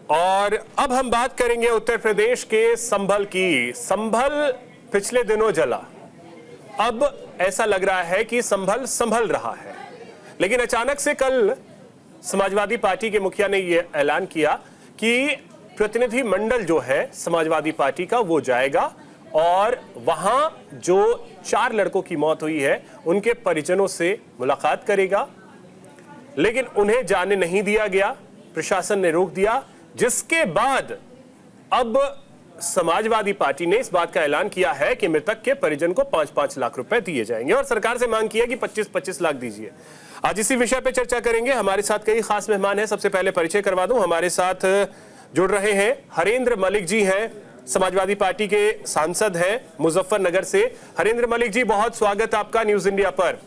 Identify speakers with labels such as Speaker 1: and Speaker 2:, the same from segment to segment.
Speaker 1: और अब हम बात करेंगे उत्तर प्रदेश के संभल की। संभल पिछले दिनों जला, अब ऐसा लग रहा है कि संभल संभल रहा है, लेकिन अचानक से कल समाजवादी पार्टी के मुखिया ने यह ऐलान किया कि प्रतिनिधि मंडल जो है समाजवादी पार्टी का वो जाएगा और वहां जो 4 लड़कों की मौत हुई है उनके परिजनों से मुलाकात करेगा, लेकिन उन्हें जाने नहीं दिया गया, प्रशासन ने रोक दिया। जिसके बाद अब समाजवादी पार्टी ने इस बात का ऐलान किया है कि मृतक के परिजन को 5-5 लाख रुपए दिए जाएंगे और सरकार से मांग की है कि 25-25 लाख दीजिए। आज इसी विषय पे चर्चा करेंगे। हमारे साथ कई खास मेहमान हैं। सबसे पहले परिचय करवा दूं, हमारे साथ जुड़ रहे हैं हरेंद्र मलिक जी हैं, समाजवादी पार्टी के सांसद हैं मुजफ्फरनगर से। हरेंद्र मलिक जी, बहुत स्वागत आपका न्यूज इंडिया पर।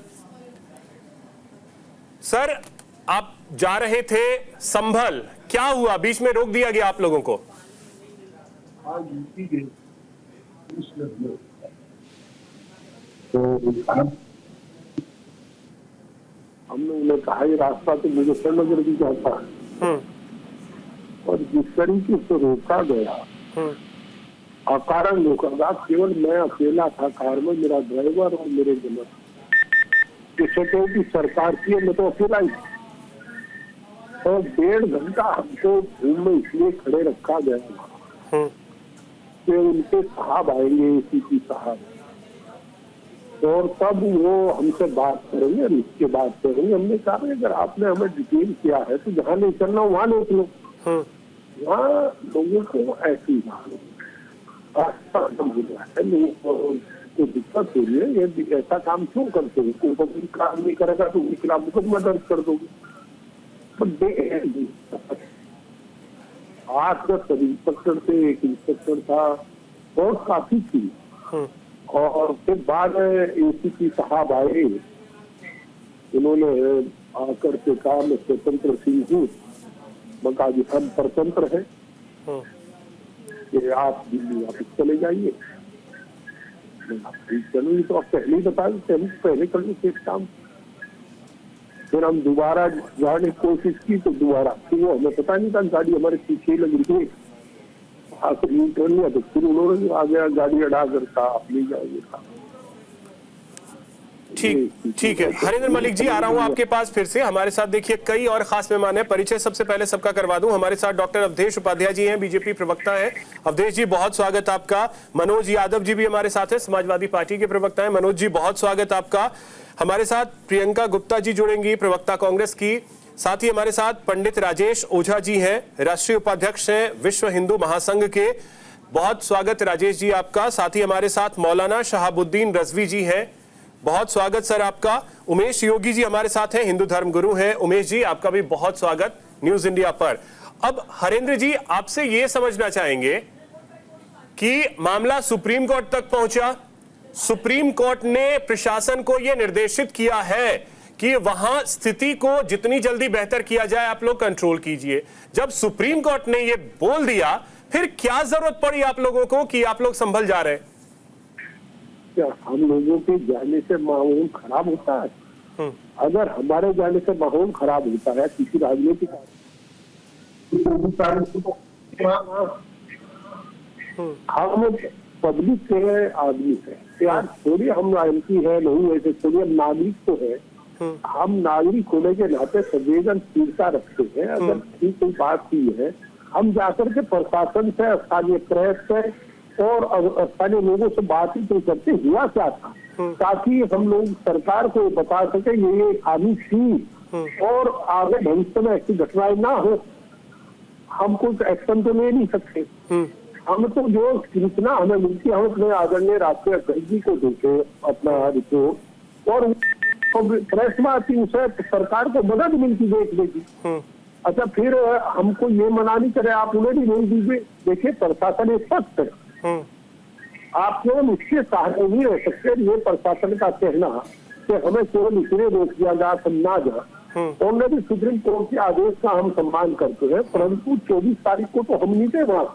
Speaker 1: सर, आप जा रहे थे संभल, क्या हुआ? बीच में रोक दिया गया आप लोगों को?
Speaker 2: तो हमने उन्हें कहा ये रास्ता तो मुजफ्फरनगर भी जाता है और जिस तरीके से रोका गया अकारण रोका गया। केवल मैं अकेला था कार में, मेरा ड्राइवर और मेरे जनक। सोचो कि सरकार की है, मैं तो अकेला ही। और 1.5 घंटा हमको धूम में इसलिए खड़े रखा गया कि उनके साहब आएंगे, एसीपी साहब, और तब वो हमसे बात करेंगे, इसके बात करेंगे। हमने कहा अगर आपने हमें डिटेल किया है तो जहाँ नहीं करना वहाँ रोक लो। वहाँ लोगों को ऐसी तो दिक्कत हो रही है, ये ऐसा काम क्यों करते हो? कोई काम नहीं करेगा तो उनके खिलाफ मुकदमा दर्ज कर दोगे। 8-10 सब इंस्पेक्टर थे, एक इंस्पेक्टर था और काफी थी। और फिर बाद में एसीपी साहब आए, उन्होंने आकर के कहा मैं स्वतंत्र सिंह हूँ, बता जी हम परतंत्र हैं कि आप दिल्ली वापस चले जाइए। चलो तो आप पहले ही बता देते, हम पहले कर लेते काम। फिर हम दोबारा जाने की कोशिश की तो दोबारा फिर वो हमें पता नहीं था, गाड़ी हमारे पीछे लग रही है। आखिर यूटर्न लिया तो फिर उन्होंने आ गया गाड़ी अड़ा कर कहा आप ले जाओगे।
Speaker 1: ठीक है हरेंद्र मलिक जी, आ रहा हूं आपके पास फिर से। हमारे साथ देखिए कई और खास मेहमान हैं। परिचय सबसे पहले सबका करवा दूं। हमारे साथ डॉक्टर अवधेश उपाध्याय जी हैं, बीजेपी प्रवक्ता है। अवधेश जी, बहुत स्वागत आपका। मनोज यादव जी भी हमारे साथ है, समाजवादी पार्टी के प्रवक्ता है। मनोज जी, बहुत स्वागत आपका। हमारे साथ प्रियंका गुप्ता जी जुड़ेंगी, प्रवक्ता कांग्रेस की। साथ ही हमारे साथ पंडित राजेश ओझा जी हैं, राष्ट्रीय उपाध्यक्ष हैं विश्व हिंदू महासंघ के। बहुत स्वागत राजेश जी आपका। साथ ही हमारे साथ मौलाना शहाबुद्दीन रजवी जी हैं, बहुत स्वागत सर आपका। उमेश योगी जी हमारे साथ हैं, हिंदू धर्म गुरु हैं। उमेश जी, आपका भी बहुत स्वागत न्यूज इंडिया पर। अब हरेंद्र जी, आपसे ये समझना चाहेंगे कि मामला सुप्रीम कोर्ट तक पहुंचा। सुप्रीम कोर्ट ने प्रशासन को यह निर्देशित किया है कि वहां स्थिति को जितनी जल्दी बेहतर किया जाए आप लोग कंट्रोल कीजिए। जब सुप्रीम कोर्ट ने यह बोल दिया, फिर क्या जरूरत पड़ी आप लोगों को कि आप लोग संभल जा रहे?
Speaker 2: क्या हम लोगों के जाने से माहौल खराब होता है? अगर हमारे जाने से माहौल खराब होता है किसी राजनीतिक, हम पब्लिक के आदमी है यार, थोड़ी हम एमपी है नहीं ऐसे, थोड़ी हम नागरिक तो है। हम नागरिक होने के नाते संवेदनशीलता रखते हैं। अगर ठीक कोई बात की है, हम जाकर के प्रशासन से, स्थानीय प्रेस से और स्थानीय लोगों से बातचीत करते हुआ क्या था, ताकि हम लोग सरकार को बता सके ये खामी थी और आगे भविष्य में ऐसी घटनाएं ना हो। हम कुछ एक्शन तो ले नहीं सकते। हम तो जो सूचना हमें मिलती है हम अपने आदरणीय राष्ट्रीय अध्यक्ष जी को देते अपना रिपोर्ट, और प्रेस में आती उसे सरकार को मदद मिलती देखने की। अच्छा, फिर हमको ये मना नहीं करे आप उन्हें भी नहीं दीजिए। देखिए प्रशासन स्पष्ट है, आप केवल उसके सहारे नहीं रह सकते। ये प्रशासन का कहना कि हमें केवल इसलिए रोक दिया जा ना जा, ऑलरेडी सुप्रीम कोर्ट के आदेश का हम सम्मान करते हैं, परंतु 24 तारीख को तो हम नहीं थे वहाँ।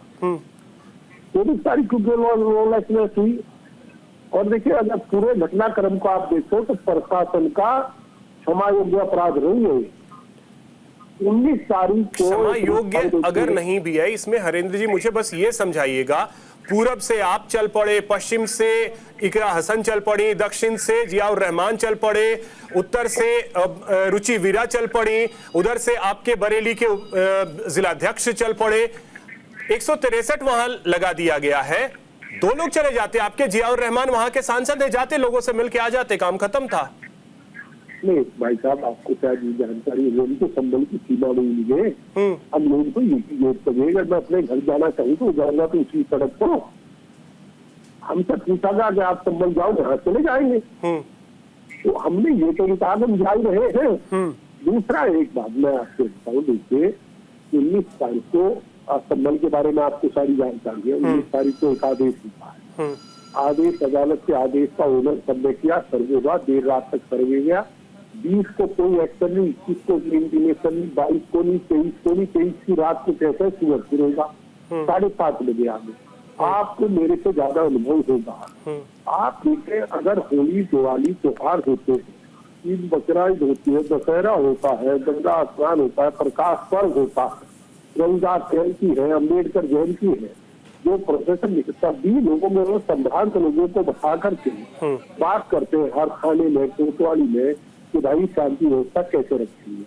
Speaker 2: 24 तारीख को लॉलेसनेस हुई। और देखिए अगर पूरे घटनाक्रम को आप देखो तो प्रशासन का क्षमा योग्य अपराध नहीं है। 19 तारीख को
Speaker 1: क्षमा योग्य अगर नहीं भी है इसमें हरेंद्र जी, मुझे बस ये समझाइएगा, पूरब से आप चल पड़े, पश्चिम से इकरा हसन चल पड़ी, दक्षिण से जियाउर रहमान चल पड़े, उत्तर से रुचि वीरा चल पड़ी, उधर से आपके बरेली के जिलाध्यक्ष चल पड़े, 163 वहां लगा दिया गया है। 2 लोग चले जाते, आपके जियाउर रहमान वहां के सांसद है, जाते लोगों से मिलके आ जाते, काम खत्म था।
Speaker 2: नहीं भाई साहब, आपको शायद ये जानकारी है, लोगों को संबल की सीमा नहीं मिले। हम लोगों को ये अगर मैं अपने घर जाना चाहूँ तो जाऊंगा तो उसी सड़क को हमसे पूछा गया कि आप संबल जाओ, यहाँ चले जाएंगे। तो हमने ये तो कहा हम जा ही रहे हैं। दूसरा एक बात मैं आपको बताऊँ, देखिए 19 तारीख को संबल के बारे में आपको सारी जानकारी है। 19 तारीख को एक आदेश हुआ है, आदेश अदालत के आदेश का ओनर सर्वे किया, सर्वे हुआ, देर रात तक सर्वे गया। 20 को कोई एक्शन नहीं, 21 को इंटीमेशन नहीं, 22 को नहीं, 23 को नहीं, 23 की रात को कैसे सूरज गिरेगा 5:30 बजे आगे। आपको मेरे से ज्यादा अनुभव होगा। आप देखिए, अगर होली दिवाली त्योहार होते हैं, ईद बकरीद होती है, दशहरा होता है, गंगा स्नान होता है, प्रकाश पर्व होता है, रविदास जयंती है, अम्बेडकर जयंती है, जो प्रोफेसर निकलता भी लोगों में संभ्रांत लोगों को बता करके बात करते हैं हर खाने में, कोतवाली में, कि भाई शांति व्यवस्था कैसे रखी है।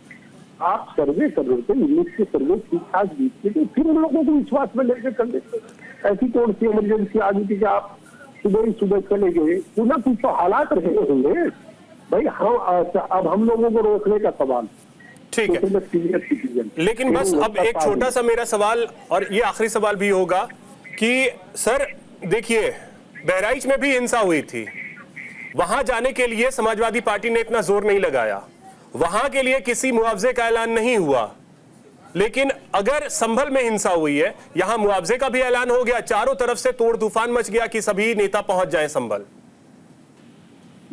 Speaker 2: आप सर्वे कर रहे थे, 19 के सर्वे ठीक ठाक बीतते तो फिर उन लोगों को विश्वास में लेकर कर देते। ऐसी कौन सी इमरजेंसी आ गई थी कि आप सुबह ही सुबह चले गए? पुनः कुछ तो हालात रहे होंगे भाई। हम अब हम लोगों को रोकने का सवाल,
Speaker 1: ठीक है, लेकिन बस अब एक छोटा सा मेरा सवाल, और ये आखिरी सवाल भी होगा कि सर देखिए, बहराइच में भी हिंसा हुई थी, वहां जाने के लिए समाजवादी पार्टी ने इतना जोर नहीं लगाया, वहां के लिए किसी मुआवजे का ऐलान नहीं हुआ। लेकिन अगर संभल में हिंसा हुई है, यहां मुआवजे का भी ऐलान हो गया, चारों तरफ से तोड़ तूफान मच गया कि सभी नेता पहुंच जाएं संभल।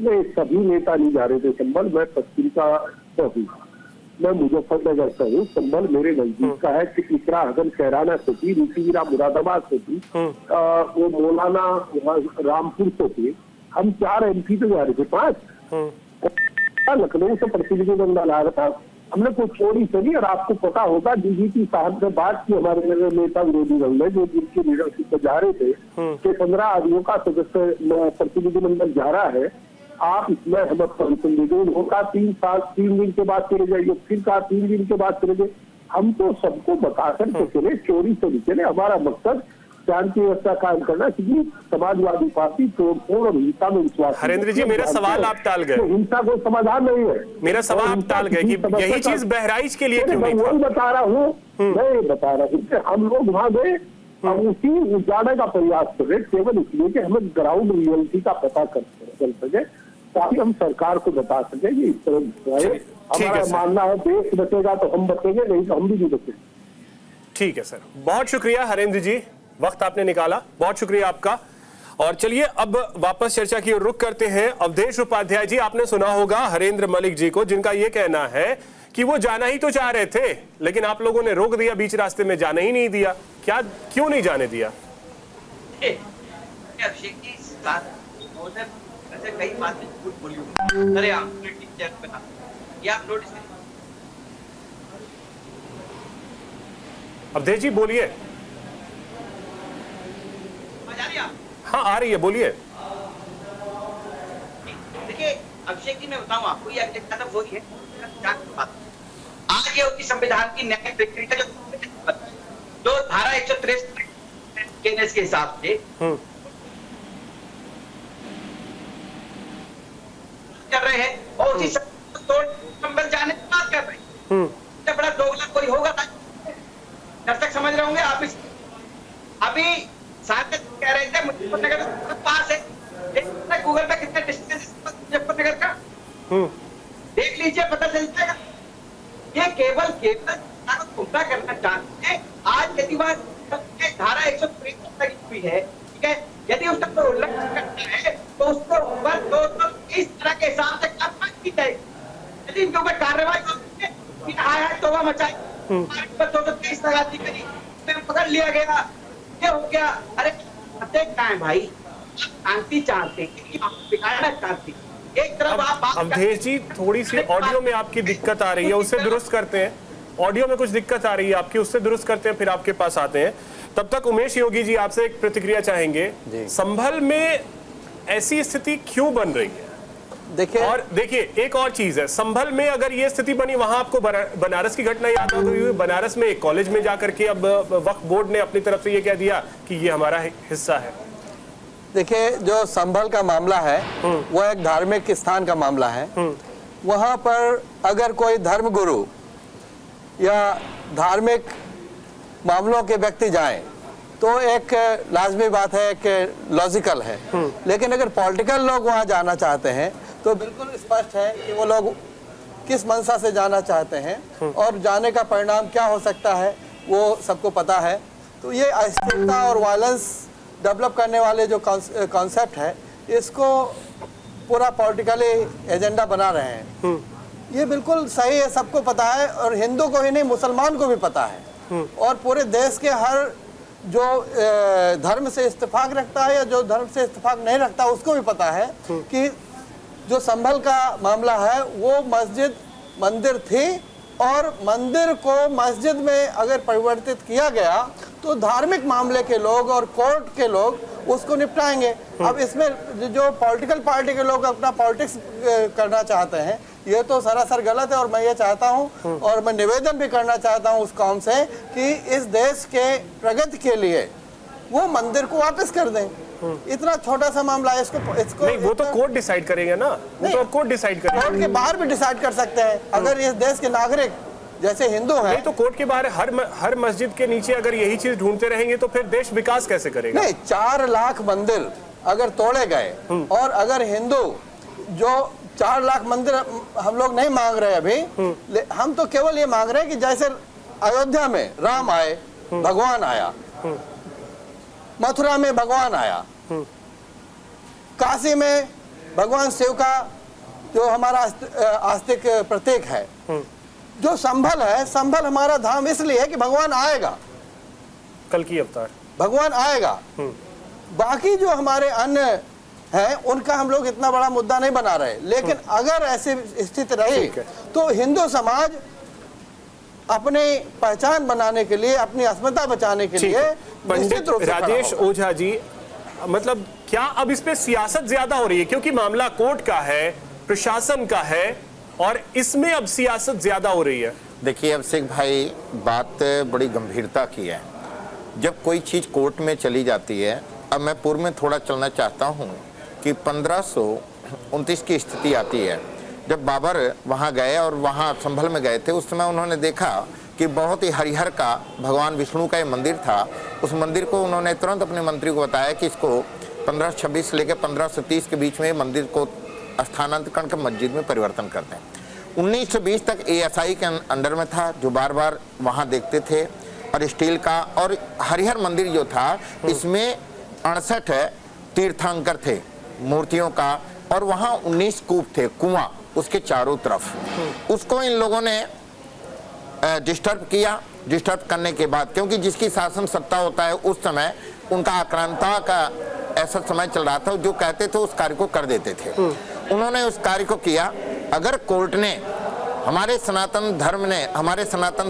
Speaker 2: नहीं, सभी नेता नहीं जा रहे थे संभल। मैं पश्चिम का हूँ, मैं मुजफ्फरनगर से हूँ। संभल मेरे नजदीक का है। इकरा हसन कैराना से थी, रुचिवीरा मुरादाबाद से थी, वो मौलाना रामपुर से थी। हम 4 MP पे जा रहे थे, 5 लखनऊ से प्रतिनिधि मंडल आ रहा था। हमने कोई चोरी करी, और आपको पता होगा DGP साहब से बात की हमारे नेता विरोधी दल ने, जो जिनकी लीडरशिप पे जा रहे थे, कि 15 आदमियों का सदस्य प्रतिनिधि मंडल जा रहा है, आप इसमें हमें परमिशन दे दो। होगा 3 दिन के बाद चले जाइए, फिर कहा 3 दिन के बाद चले जाइए। हम तो सबको बताकर के चले, चोरी से नहीं चले। हमारा मकसद शांति व्यवस्था कायम करना, क्योंकि समाजवादी पार्टी तोड़फोड़ और हिंसा में विश्वास।
Speaker 1: हरेंद्र जी, मेरा सवाल आप टाल गए।
Speaker 2: हिंसा कोई समाधान नहीं है।
Speaker 1: मेरा सवाल आप टाल गए कि यही चीज बहराइच के लिए क्यों नहीं था?
Speaker 2: वही बता रहा हूँ, मैं बता रहा हूँ कि हम लोग वहाँ गए, हम उसी जाने का प्रयास कर रहे, केवल इसलिए कि हमें ग्राउंड रियलिटी का पता चल सके, ताकि हम सरकार को बता सके कि इस तरह हमारा मानना है देश बचेगा तो हम बचेंगे, नहीं तो हम भी नहीं बचेंगे।
Speaker 1: ठीक है सर, बहुत शुक्रिया हरेंद्र जी, वक्त आपने निकाला, बहुत शुक्रिया आपका। और चलिए अब वापस चर्चा की ओर रुख करते हैं। अवधेश उपाध्याय जी, आपने सुना होगा हरेंद्र मलिक जी को, जिनका यह कहना है कि वो जाना ही तो चाह रहे थे, लेकिन आप लोगों ने रोक दिया, बीच रास्ते में जाने ही नहीं दिया। क्या, क्यों नहीं जाने दिया?
Speaker 3: अभिषेक जी, ऐसे कई बातें झूठ बोली। अरे आप नोटिस
Speaker 1: अवधेश जी बोलिए। हाँ आ रही है, बोलिए।
Speaker 3: देखिए अभिषेक जी, मैं बताऊं आपको, ये खत्म हो रही है आज ये होती संविधान की न्यायिक प्रक्रिया जो धारा 163 के हिसाब से कर रहे हैं, और उसी संबल जाने की बात कर रहे हैं। इतना बड़ा दोगला कोई होगा दर्शक समझ रहे होंगे आप। इस अभी साथ कह रहे थे मुजफ्फरनगर पास है, गूगल पे कितना डिस्टेंस मुजफ्फरनगर का देख लीजिए, पता चल जाएगा। ये केवल गुमराह करना चाहते हैं। आज यदि वह धारा 163 लगी हुई है, ठीक है, यदि उसका कोई उल्लंघन करता है तो उसके ऊपर 223 तरह के हिसाब से कार्रवाई की जाएगी। यदि इनके ऊपर कार्रवाई तो वह मचाई 223 लगा दी करी, पकड़ लिया गया, ये हो गया। अरे क्या है भाई, शांति चाहते हैं, बिगाड़ना चाहते हैं। एक तरफ आप
Speaker 1: अवधेश जी, थोड़ी सी ऑडियो में आपकी दिक्कत आ रही है, उसे दुरुस्त करते हैं। ऑडियो में कुछ दिक्कत आ रही है आपकी, उससे दुरुस्त करते हैं फिर आपके पास आते हैं। तब तक उमेश योगी जी आपसे एक प्रतिक्रिया चाहेंगे। संभल में ऐसी स्थिति क्यों बन रही है? देखिए एक और चीज है, संभल में अगर ये स्थिति बनी, वहां आपको बनारस की घटना याद होगी। बनारस में एक कॉलेज में जाकर के अब वक्फ बोर्ड ने अपनी तरफ से ये कह दिया कि ये हमारा हिस्सा है।
Speaker 4: देखिए, जो संभल का मामला है वो एक धार्मिक स्थान का मामला है। वहां पर अगर कोई धर्मगुरु या धार्मिक मामलों के व्यक्ति जाएं तो एक लाजमी बात है, एक लॉजिकल है। लेकिन अगर पॉलिटिकल लोग वहां जाना चाहते हैं तो बिल्कुल स्पष्ट है कि वो लोग किस मंशा से जाना चाहते हैं और जाने का परिणाम क्या हो सकता है वो सबको पता है। तो ये अस्थिरता और वायलेंस डेवलप करने वाले जो कॉन्सेप्ट है, इसको पूरा पॉलिटिकली एजेंडा बना रहे हैं। ये बिल्कुल सही है, सबको पता है, और हिंदू को ही नहीं मुसलमान को भी पता है, और पूरे देश के हर जो धर्म से इत्तेफाक रखता है या जो धर्म से इत्तेफाक नहीं रखता उसको भी पता है कि जो संभल का मामला है वो मस्जिद मंदिर थी, और मंदिर को मस्जिद में अगर परिवर्तित किया गया तो धार्मिक मामले के लोग और कोर्ट के लोग उसको निपटाएंगे। अब इसमें जो पॉलिटिकल पार्टी के लोग अपना पॉलिटिक्स करना चाहते हैं, ये तो सरासर गलत है। और मैं ये चाहता हूँ और मैं निवेदन भी करना चाहता हूँ उस कौम से कि इस देश के प्रगति के लिए वो मंदिर को वापस कर दें। इतना छोटा सा मामला है, इसको
Speaker 1: नहीं, वो तो कोर्ट डिसाइड करेगा ना, वो तो कोर्ट डिसाइड करेगा।
Speaker 4: कोर्ट के बाहर भी डिसाइड कर सकते हैं। अगर इस देश के नागरिक जैसे हिंदू हैं,
Speaker 1: नहीं तो कोर्ट के बाहर हर मस्जिद के नीचे अगर यही चीज ढूंढते रहेंगे तो फिर देश विकास कैसे करेगा?
Speaker 4: नहीं, 4 लाख मंदिर अगर तोड़े गए, और अगर हिंदू जो 4 लाख मंदिर हम लोग नहीं मांग रहे अभी, हम तो केवल ये मांग रहे हैं कि जैसे अयोध्या में राम आए, भगवान आया, मथुरा में भगवान आया, काशी में भगवान शिव का जो हमारा आस्तिक प्रतीक है, जो संभल है, संभल हमारा धाम इसलिए है कि भगवान आएगा,
Speaker 1: कल की अवतार
Speaker 4: भगवान आएगा। बाकी जो हमारे अन्य हैं उनका हम लोग इतना बड़ा मुद्दा नहीं बना रहे। लेकिन अगर ऐसी स्थिति रही तो हिंदू समाज अपनी पहचान बनाने के लिए, अपनी अस्मिता बचाने के लिए
Speaker 1: पंडित राजेश ओझा जी, मतलब क्या अब इस पे सियासत ज्यादा हो रही है? क्योंकि मामला कोर्ट का है, प्रशासन का है, और इसमें अब सियासत ज्यादा हो रही है।
Speaker 5: देखिए अभिषेक भाई, बात बड़ी गंभीरता की है। जब कोई चीज कोर्ट में चली जाती है, अब मैं पूर्व में थोड़ा चलना चाहता हूँ कि 1529 की स्थिति आती है, जब बाबर वहाँ गए और वहाँ संभल में गए थे। उस समय उन्होंने देखा कि बहुत ही हरिहर का भगवान विष्णु का ये मंदिर था। उस मंदिर को उन्होंने तुरंत अपने मंत्री को बताया कि इसको 1526 से लेकर 1530 के बीच में मंदिर को स्थानांतरण कर मस्जिद में परिवर्तन कर दें। 1920 तक ASI के अंडर में था, जो बार बार वहाँ देखते थे। और स्टील का और हरिहर मंदिर जो था, इसमें 68 तीर्थंकर थे मूर्तियों का, और वहाँ 19 कूप थे, कुआं उसके चारों तरफ। उसको इन लोगों ने डिस्टर्ब किया। डिस्टर्ब करने के बाद, क्योंकि जिसकी शासन सत्ता होता है उस समय उनका आक्रांता का ऐसा समय चल रहा था, जो कहते थे उस कार्य को कर देते थे। उन्होंने उस कार्य को किया। अगर कोर्ट ने, हमारे सनातन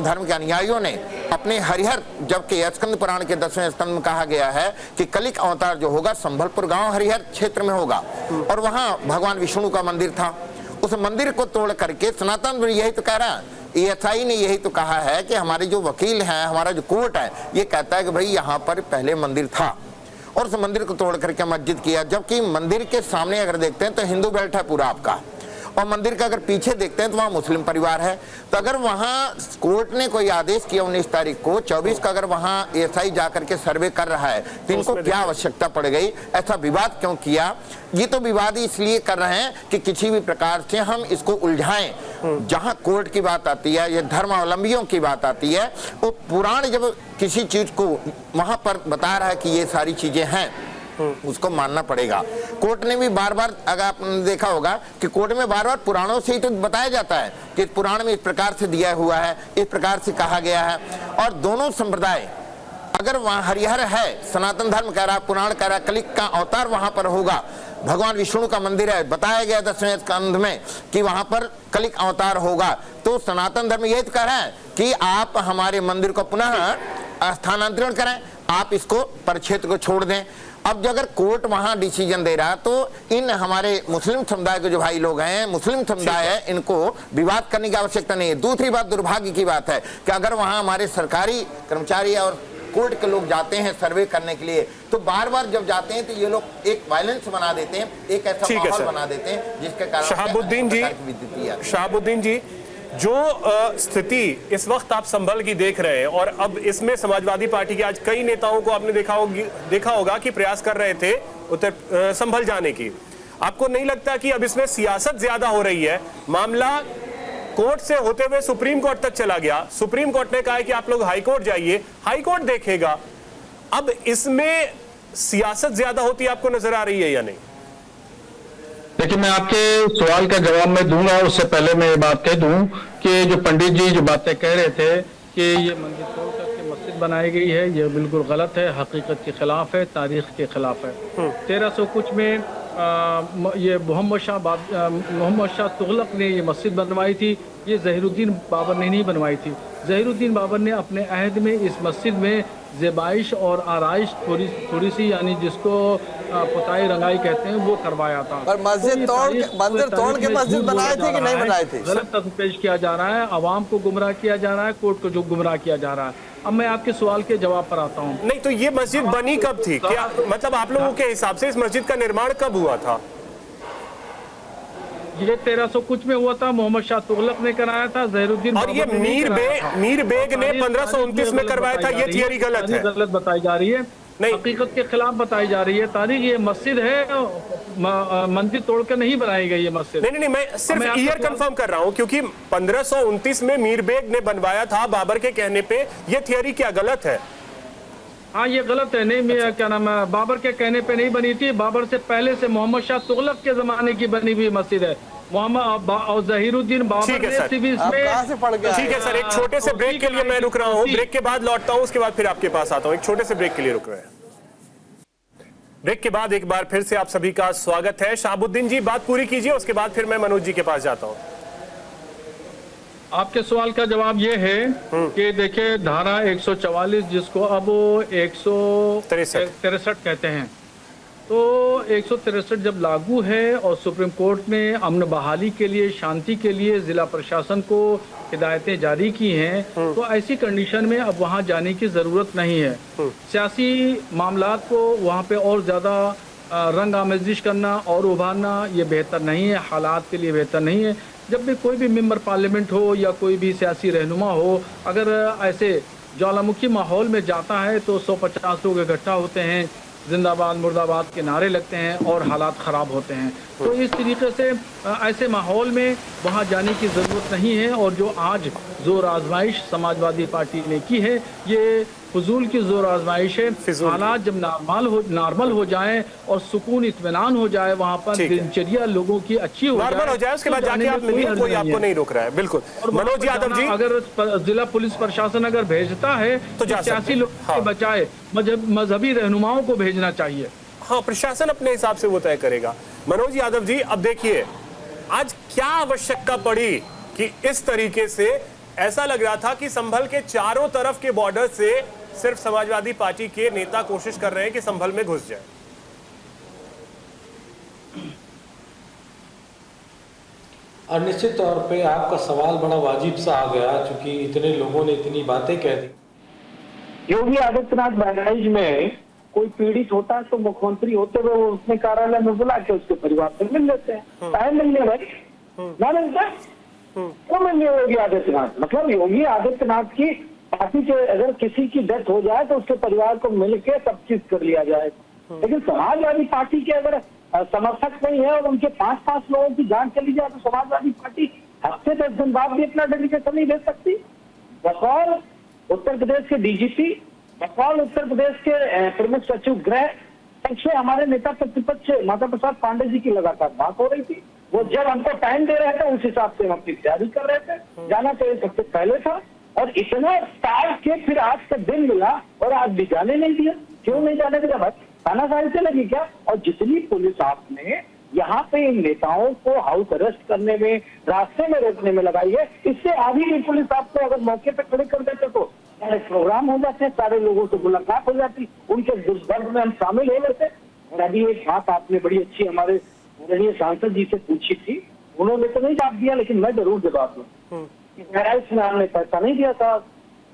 Speaker 5: धर्म के अनुयायियों ने अपने हरिहर, जबकि स्कंद पुराण के 10वें स्कंद में कहा गया है कि कलिक अवतार जो होगा संभलपुर गांव हरिहर क्षेत्र में होगा, और वहां भगवान विष्णु का मंदिर था। उस मंदिर को तोड़ करके सनातन धर्म यही तो कह रहा है, ASI ने यही तो कहा है कि हमारे जो वकील हैं, हमारा जो कोर्ट है, ये कहता है कि भाई यहाँ पर पहले मंदिर था, और उस मंदिर को तोड़ करके मस्जिद किया। जबकि मंदिर के सामने अगर देखते हैं तो हिंदू बेल्ट है पूरा आपका, और मंदिर का अगर पीछे देखते हैं तो वहाँ मुस्लिम परिवार है। तो अगर वहाँ कोर्ट ने कोई आदेश किया 19 तारीख को, 24 का अगर वहाँ ASI जाकर के सर्वे कर रहा है, तो इनको क्या आवश्यकता पड़ गई? ऐसा विवाद क्यों किया? ये तो विवाद इसलिए कर रहे हैं कि किसी भी प्रकार से हम इसको उलझाएं। जहाँ कोर्ट की बात आती है या धर्मावलंबियों की बात आती है, वो पुराण जब किसी चीज को वहाँ पर बता रहा है कि ये सारी चीजें हैं, उसको मानना पड़ेगा। कोर्ट ने भी बार बार, अगर आपने देखा होगा कि कोर्ट में बार बार पुराणों से ही तो बताया जाता है कि पुराण में इस प्रकार से दिया हुआ है, इस प्रकार से कहा गया है। और दोनों संप्रदाय, अगर वहाँ हरिहर है, सनातन धर्म कह रहा है, पुराण कह रहा है कलिक का अवतार वहाँ पर होगा, भगवान विष्णु का मंदिर है, बताया गया 10वें स्कंद में कि वहाँ पर कलिक अवतार होगा, तो सनातन धर्म यही तो कह रहा है कि आप हमारे मंदिर को पुनः स्थानांतरण करें, आप इसको परिक्षेत्र को छोड़ दें। अब जो अगर कोर्ट वहां डिसीजन दे रहा तो इन हमारे मुस्लिम समुदाय के जो भाई लोग हैं, मुस्लिम समुदाय है, इनको विवाद करने की आवश्यकता नहीं है। दूसरी बात, दुर्भाग्य की बात है कि अगर वहां हमारे सरकारी कर्मचारी और कोर्ट के लोग जाते हैं सर्वे करने के लिए, तो बार बार जब जाते हैं तो ये लोग एक वायलेंस बना देते हैं, एक ऐसा माहौल बना देते हैं जिसके कारण
Speaker 1: शहाबुद्दीन जी, जो स्थिति इस वक्त आप संभल की देख रहे हैं, और अब इसमें समाजवादी पार्टी के आज कई नेताओं को आपने देखा होगा कि प्रयास कर रहे थे संभल जाने की। आपको नहीं लगता कि अब इसमें सियासत ज्यादा हो रही है? मामला कोर्ट से होते हुए सुप्रीम कोर्ट तक चला गया, सुप्रीम कोर्ट ने कहा है कि आप लोग हाई कोर्ट जाइए, हाई कोर्ट देखेगा। अब इसमें सियासत ज्यादा होती आपको नजर आ रही है या नहीं?
Speaker 6: देखिए, मैं आपके सवाल का जवाब मैं दूंगा, उससे पहले मैं ये बात कह दूं कि जो पंडित जी जो बातें कह रहे थे कि ये मंदिर तोड़ करके मस्जिद बनाई गई है, ये बिल्कुल गलत है, हकीकत के खिलाफ है, तारीख के खिलाफ है। 1300 कुछ में ये मोहम्मद शाह तुगलक ने ये मस्जिद बनवाई थी, ये ज़हीरुद्दीन बाबर ने नहीं बनवाई थी। ज़हीरुद्दीन बाबर ने अपने अहद में इस मस्जिद में ज़ेबाइश और आराइश थोड़ी सी, यानी जिसको पुताई रंगाई कहते हैं, वो करवाया था।
Speaker 4: पर मंदिर तोड़ के मस्जिद बनाए थे कि नहीं बनाए थे?
Speaker 6: गलत तथ्य पेश किया जा रहा है, आवाम को गुमराह किया जा रहा है, कोर्ट को जो गुमराह किया जा रहा है। अब मैं आपके सवाल के जवाब पर आता हूँ।
Speaker 1: नहीं तो ये मस्जिद बनी कब थी? क्या मतलब आप लोगों के हिसाब से इस मस्जिद का निर्माण कब हुआ था?
Speaker 6: ये 1300 कुछ में हुआ था, मोहम्मद शाह तुगलक ने कराया था, ज़हीरुद्दीन
Speaker 1: और ये मीर बेग ने 1529 में करवाया था। ये थियरी गलत है,
Speaker 6: गलत बताई जा रही है, नहीं, हकीकत के खिलाफ बताई जा रही है तारीख। ये मस्जिद है, मंदिर तोड़कर नहीं बनाई गई ये मस्जिद।
Speaker 1: नहीं, मैं सिर्फ ईयर कंफर्म कर रहा हूं, क्योंकि 1529 में मीर बेग ने बनवाया था बाबर के कहने पे। ये थियरी क्या गलत है?
Speaker 6: हाँ, ये गलत है। नहीं, क्या नाम है, बाबर के कहने पे नहीं बनी थी, बाबर से पहले से मोहम्मद शाह तुगलक के जमाने की बनी हुई मस्जिद है। मोहम्मद और ज़हीरुद्दीन बाबर ने सिविल में।
Speaker 1: ठीक है सर, एक छोटे से ब्रेक के लिए मैं रुक रहा हूँ, ब्रेक के बाद लौटता हूँ, उसके बाद फिर आपके पास आता हूँ। एक छोटे से ब्रेक के लिए रुक रहे हैं। ब्रेक के बाद एक बार फिर से आप सभी का स्वागत है। शहाबुद्दीन जी बात पूरी कीजिए, उसके बाद फिर मैं मनोज जी के पास जाता हूँ।
Speaker 6: आपके सवाल का जवाब ये है कि देखिए, धारा 144 जिसको अब 163 कहते हैं, तो 163 जब लागू है और सुप्रीम कोर्ट ने अमन बहाली के लिए, शांति के लिए जिला प्रशासन को हिदायतें जारी की हैं, तो ऐसी कंडीशन में अब वहां जाने की ज़रूरत नहीं है। सियासी मामलात को वहां पे और ज़्यादा रंग आमेजिश करना और उभारना ये बेहतर नहीं है, हालात के लिए बेहतर नहीं है। जब भी कोई भी मेंबर पार्लियामेंट हो या कोई भी सियासी रहनुमा हो, अगर ऐसे ज्वालामुखी माहौल में जाता है तो 150 लोग इकट्ठा होते हैं, जिंदाबाद मुर्दाबाद के नारे लगते हैं और हालात ख़राब होते हैं। तो इस तरीके से ऐसे माहौल में वहाँ जाने की ज़रूरत नहीं है। और जो आज जोर आजमाइश समाजवादी पार्टी ने की है, ये फजूल की जोर आजमाइश है। हालात जब नॉर्मल हो जाए और सुकून इत्मीनान हो जाए, वहाँ पर दिनचर्या लोगों की अच्छी हो जाए,
Speaker 1: उसके बाद जाके आप मिलिए, कोई आपको नहीं रोक रहा है। बिल्कुल। मनोज यादव जी,
Speaker 6: अगर जिला पुलिस प्रशासन अगर भेजता है तो सियासी लोगों के बजाय मजहबी रहनुमाओं को भेजना चाहिए।
Speaker 1: हाँ, प्रशासन अपने हिसाब से वो तय करेगा। मनोज यादव जी, अब देखिए आज क्या आवश्यकता पड़ी कि इस तरीके से ऐसा लग रहा था कि संभल के चारों तरफ के बॉर्डर से सिर्फ समाजवादी पार्टी के नेता कोशिश कर रहे हैं कि संभल में घुस जाए।
Speaker 7: और निश्चित तौर पे आपका सवाल बड़ा वाजिब सा आ गया, क्योंकि इतने लोगों ने इतनी बातें कह दी।
Speaker 2: योगी आदित्यनाथ बहराइच में कोई पीड़ित होता है तो मुख्यमंत्री होते हुए वो उसने कार्यालय में बुला के उसके परिवार से मिल लेते हैं। चाहे मिलने भाई ना मिलता तो मिलने योगी आदित्यनाथ, मतलब योगी आदित्यनाथ की पार्टी के अगर किसी की डेथ हो जाए तो उसके परिवार को मिलके सब चीज कर लिया जाए। लेकिन समाजवादी पार्टी के अगर समर्थक नहीं है और उनके 5-5 लोगों की जान चली जाए तो समाजवादी पार्टी हफ्ते 10 दिन बाद भी अपना डेडिकेशन नहीं दे सकती। बकौल उत्तर प्रदेश के डीजीपी, बकौल उत्तर प्रदेश के प्रमुख सचिव गृह, सबसे हमारे नेता प्रतिपक्ष माता प्रसाद पांडे जी की लगातार बात हो रही थी। वो जब हमको टाइम दे रहे थे उस हिसाब से हम अपनी तैयारी कर रहे थे। जाना चाहिए सबसे पहले था, और इतना टाल के फिर आज तक दिन मिला और आज भी जाने नहीं दिया। क्यों नहीं जाने दिया भाई? तानाशाही से लगी क्या? और जितनी पुलिस आपने
Speaker 8: यहाँ पे इन नेताओं को हाउस अरेस्ट करने में, रास्ते में रोकने में लगाई है। इससे आधी भी पुलिस आपको अगर मौके पे खड़े कर देते तो सारे प्रोग्राम हो जाते, सारे लोगों से मुलाकात हो जाती, उनके दुर्दर्द में हम शामिल हो लेते। और अभी एक बात आपने बड़ी अच्छी हमारे माननीय सांसद जी से पूछी थी, उन्होंने तो नहीं जवाब दिया, लेकिन मैं जरूर जवाब दूं। बहरहाल में हमने पैसा नहीं दिया था।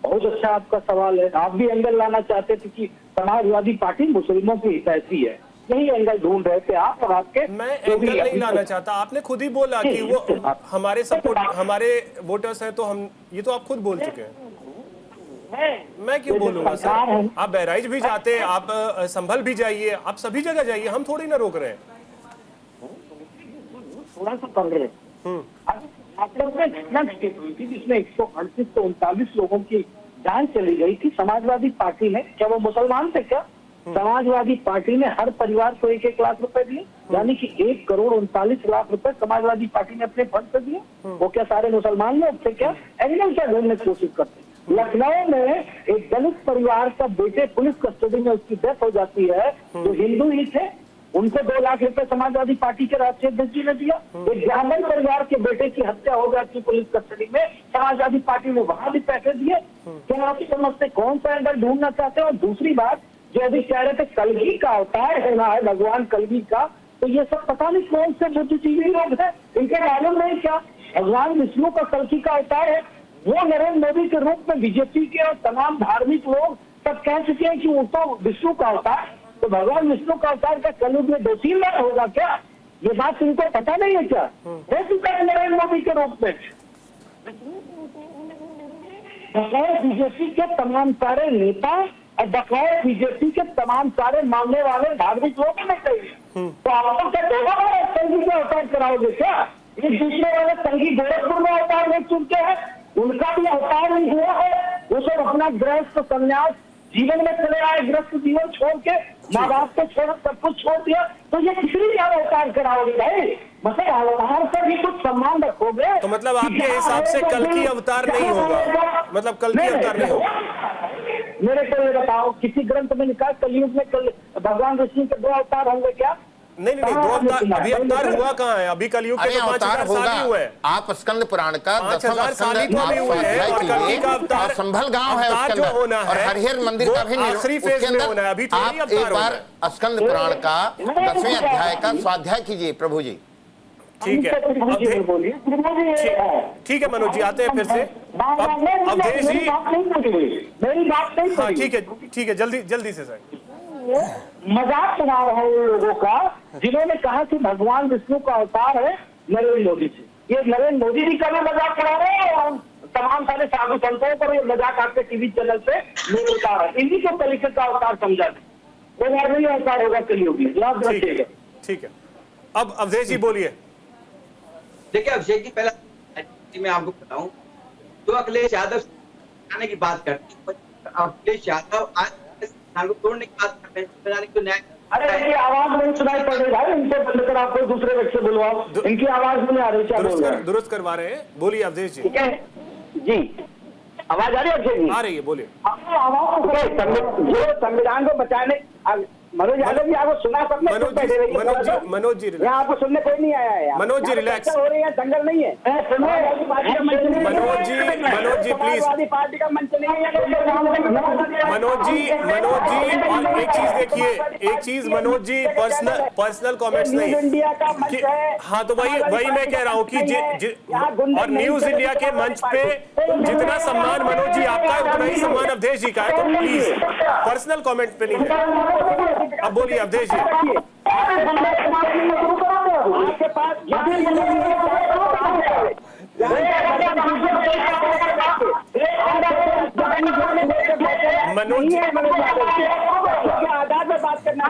Speaker 8: बहुत अच्छा आपका सवाल है। आप भी एंगल लाना चाहते थे कि समाजवादी पार्टी मुस्लिमों की हितैषी है, यही एंगल ढूंढ रहे थे आप और आपके।
Speaker 1: मैं एंगल नहीं लाना चाहता, आपने खुद ही बोला कि वो हमारे सपोर्ट, हमारे वोटर्स हैं, तो हम, ये तो आप खुद बोल चुके हैं। मैं क्यों बोलूंगा सर? आप बहराइच भी जाते, आप संभल भी जाइए, आप सभी जगह जाइए, हम थोड़ी ना रोक रहे हैं।
Speaker 8: थोड़ा सा कर रहे हैं आप लोग ने घटना घटित हुई थी जिसमें 138 से 39 लोगों की जान चली गई थी। समाजवादी पार्टी ने, क्या वो मुसलमान थे क्या? समाजवादी पार्टी ने हर परिवार को 1-1 लाख रुपए दिए, यानी कि 1,39,00,000 रुपए समाजवादी पार्टी ने अपने फंड से दिए। वो क्या सारे मुसलमान लोग थे क्या? एंगल क्या ढूंढने की कोशिश करते। लखनऊ में एक दलित परिवार का बेटे पुलिस कस्टडी में उसकी डेथ हो जाती है, जो हिंदू ही थे, उनको 2 लाख रुपए समाजवादी पार्टी के राष्ट्रीय अध्यक्ष जी ने दिया। एक ब्राह्मण परिवार के बेटे की हत्या हो जाती पुलिस कस्टडी में, समाजवादी पार्टी ने वहां भी पैसे दिए। क्या आप समझते कौन सा एंगल ढूंढना चाहते हैं? और दूसरी बात, जो अभी कह रहे थे कलगी का अवतार है ना, है भगवान कलगी का, तो ये सब पता नहीं कौन से बुद्धिजीवी लोग हैं, इनके मालूम नहीं क्या भगवान विष्णु का कलगी का अवतार है? वो नरेंद्र मोदी के रूप में बीजेपी के और तमाम धार्मिक लोग सब कह चुके हैं कि वो तो विष्णु का अवतार, तो भगवान विष्णु का अवतार का कलयुग में 2-3 बार होगा क्या? ये बात इनको पता नहीं है क्या? हो चुका है नरेंद्र मोदी के रूप में। बीजेपी के तमाम सारे नेता और बकाया बीजेपी के तमाम सारे मानने वाले धार्मिक लोग नहीं चाहिए, तो आप लोग क्या संघी का अवतार कराओगे क्या? ये दूसरे वाले संघी गोरखपुर में अवतार नहीं चुके हैं, उनका भी अवतार नहीं हुआ है। वो सब अपना गृहस्थ संन्यास जीवन में चले आए, गृहस्थ जीवन छोड़ के, माँ बाप को छोड़, सब कुछ छोड़ दिया, तो ये किसी क्या अवतार कराओगे भाई? मतलब अवतार से भी कुछ सम्मान रखोगे।
Speaker 1: तो मतलब आपके हिसाब से कल की अवतार नहीं होगा, मतलब कल की अवतार नहीं होगा?
Speaker 8: मेरे को ये बताओ, किसी ग्रंथ में लिखा कलयुग में कल भगवान विष्णु के 2 अवतार होंगे क्या?
Speaker 1: नहीं, 2 अवतार, अभी अवतार हुआ कहाँ है? अभी कलयुग के तो 5,000 साल ही हुए हैं।
Speaker 5: आप स्कंद पुराण का
Speaker 1: 5,000 साल ही तो अभी हुए हैं, और कलकी का अवतार
Speaker 5: संभल गांव है उसके
Speaker 1: जो होना
Speaker 5: अंदर, और
Speaker 1: है
Speaker 5: हरिहर मंदिर का भी
Speaker 1: आखिरी फेज में होना है, अभी थोड़ी
Speaker 5: आप
Speaker 1: अवतार
Speaker 5: एक बार स्कंद पुराण का 10वें अध्याय का स्वाध्याय कीजिए प्रभु जी।
Speaker 1: ठीक है, ठीक है मनोज जी, आते हैं फिर से। अवधेश जी,
Speaker 8: मेरी बात नहीं,
Speaker 1: हाँ ठीक है, जल्दी से सर।
Speaker 8: मजाक बना रहा है उन लोगों का जिन्होंने कहा कि भगवान विष्णु का अवतार है नरेंद्र मोदी से। ये नरेंद्र मोदी जी का भी मजाक बना रहे हैं और तमाम सारे साधु संतों पर ये मजाक आपके टीवी चैनल पे मेरे अवतार है, इन्हीं को कलियुग का अवतार समझा दे। वो नहीं अवतार होगा कलियुग में, याद रखिएगा।
Speaker 1: ठीक है, अब अवधेश जी बोलिए।
Speaker 3: देखिए अभिषेक जी, पहला मैं आपको बताऊं, जो अखिलेश यादव आने की बात करते हैं, अखिलेश यादव आज को तोड़ने की बात करते हैं, तो न्याय।
Speaker 8: अरे इनकी आवाज नहीं सुनाई पड़ रही भाई, इनको बंद कर, आपको दूसरे व्यक्ति से बुलवाओ, इनकी आवाज नहीं आ रही, क्या बोल रहे हैं?
Speaker 1: दुरुस्त करवा रहे हैं, बोलिए अवधेश जी।
Speaker 8: ठीक है जी, आवाज आ रही है अभिषेक जी?
Speaker 1: आ रही है, बोलिए।
Speaker 8: जो संविधान को बचाने, मनोज यादव जी आपको सुना सकते,
Speaker 1: मनोज जी
Speaker 8: यहाँ आपको सुनने कोई नहीं आया है।
Speaker 1: मनोज जी रिलैक्स
Speaker 8: हो रही है, दंगल नहीं है।
Speaker 1: मनोज जी प्लीज,
Speaker 8: पार्टी का मंच नहीं है।
Speaker 1: मनोज जी, और एक चीज देखिए, एक चीज मनोज जी, पर्सनल कमेंट्स नहीं,
Speaker 8: इंडिया का मंच है।
Speaker 1: हाँ, तो वही मैं कह रहा हूँ कि और न्यूज इंडिया के मंच पे जितना सम्मान मनोज जी आपका है, उतना ही सम्मान अवधेश जी का है, तो प्लीज पर्सनल कमेंट पे नहीं है। अब बोलिए अवधेश जी।
Speaker 8: आपके पास
Speaker 1: मनोज जी,
Speaker 8: आधार में बात करना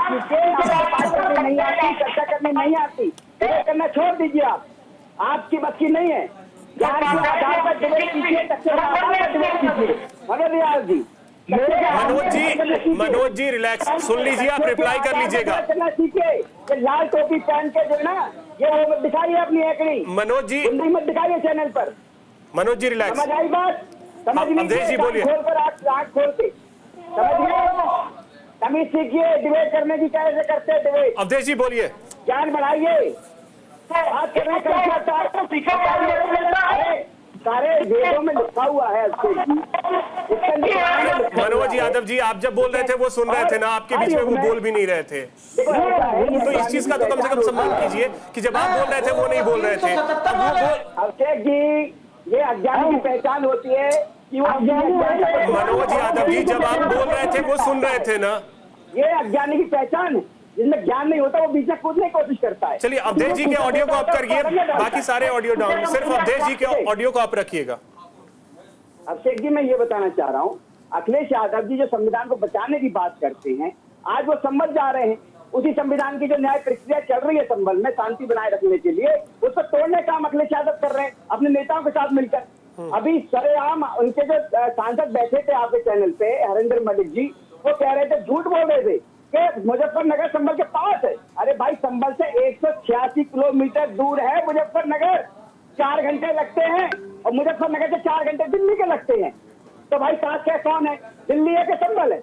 Speaker 8: नहीं आती, चर्चा करने नहीं आती, करना छोड़ दीजिए। आप आपकी बच्ची नहीं है, आधार पर डिबेट कीजिए, जी।
Speaker 1: मनोज जी रिलैक्स, सुन लीजिए, आप रिप्लाई कर लीजिएगा।
Speaker 8: लाल टोपी पहन के जो है ना, ये वो दिखाइए अपनी एकड़ी,
Speaker 1: मनोज जी
Speaker 8: मत दिखाइए चैनल पर।
Speaker 1: मनोज जी रिलैक्स,
Speaker 8: समझ आई बात? समझ
Speaker 1: अवधेश जी बोलिए।
Speaker 8: खोल कर आँख खोल के समझ गए? तमीज सीखिए, डिबेट करने की कैसे करते हैं डिबेट।
Speaker 1: अवधेश जी बोलिए।
Speaker 8: ज्ञान बढ़ाइए, बात करने का सारे वेदों में लिखा हुआ है।
Speaker 1: मनोज यादव जी, आप जब बोल रहे थे वो सुन रहे थे ना, आपके बीच में वो बोल भी नहीं रहे थे, तो इस चीज का तो कम से कम सम्मान कीजिए कि जब आप बोल रहे थे वो नहीं बोल रहे थे। अब वो बोल,
Speaker 8: अभिषेक जी, ये अज्ञानी की पहचान होती है कि वो
Speaker 1: मनोज यादव जी जब आप बोल रहे थे वो सुन रहे थे ना,
Speaker 8: ये अज्ञानी की पहचान है। जिसमें ज्ञान नहीं होता वो बीच में कूदने की कोशिश करता है।
Speaker 1: चलिए अवधेश जी के ऑडियो को आप करिए, बाकी सारे ऑडियो डाउन, सिर्फ अवधेश जी के ऑडियो को आप रखिएगा।
Speaker 8: अभिषेक जी, मैं ये बताना चाह रहा हूँ, अखिलेश यादव जी जो संविधान को बचाने की बात करते हैं, आज वो संभल जा रहे हैं। उसी संविधान की जो न्याय प्रक्रिया चल रही है संभल में शांति बनाए रखने के लिए, उसको तोड़ने का काम अखिलेश यादव कर रहे हैं अपने नेताओं के साथ मिलकर। अभी सरेआम उनके जो सांसद बैठे थे आपके चैनल पे, हरेंद्र मलिक जी, वो कह रहे थे, झूठ बोल रहे थे कि मुजफ्फरनगर संभल के पास है। अरे भाई, संभल से 186 किलोमीटर दूर है मुजफ्फरनगर, 4 घंटे लगते हैं, और मुजफ्फरनगर से 4 घंटे दिल्ली के लगते हैं। तो भाई साथ क्या कौन है, दिल्ली है कि संभल है?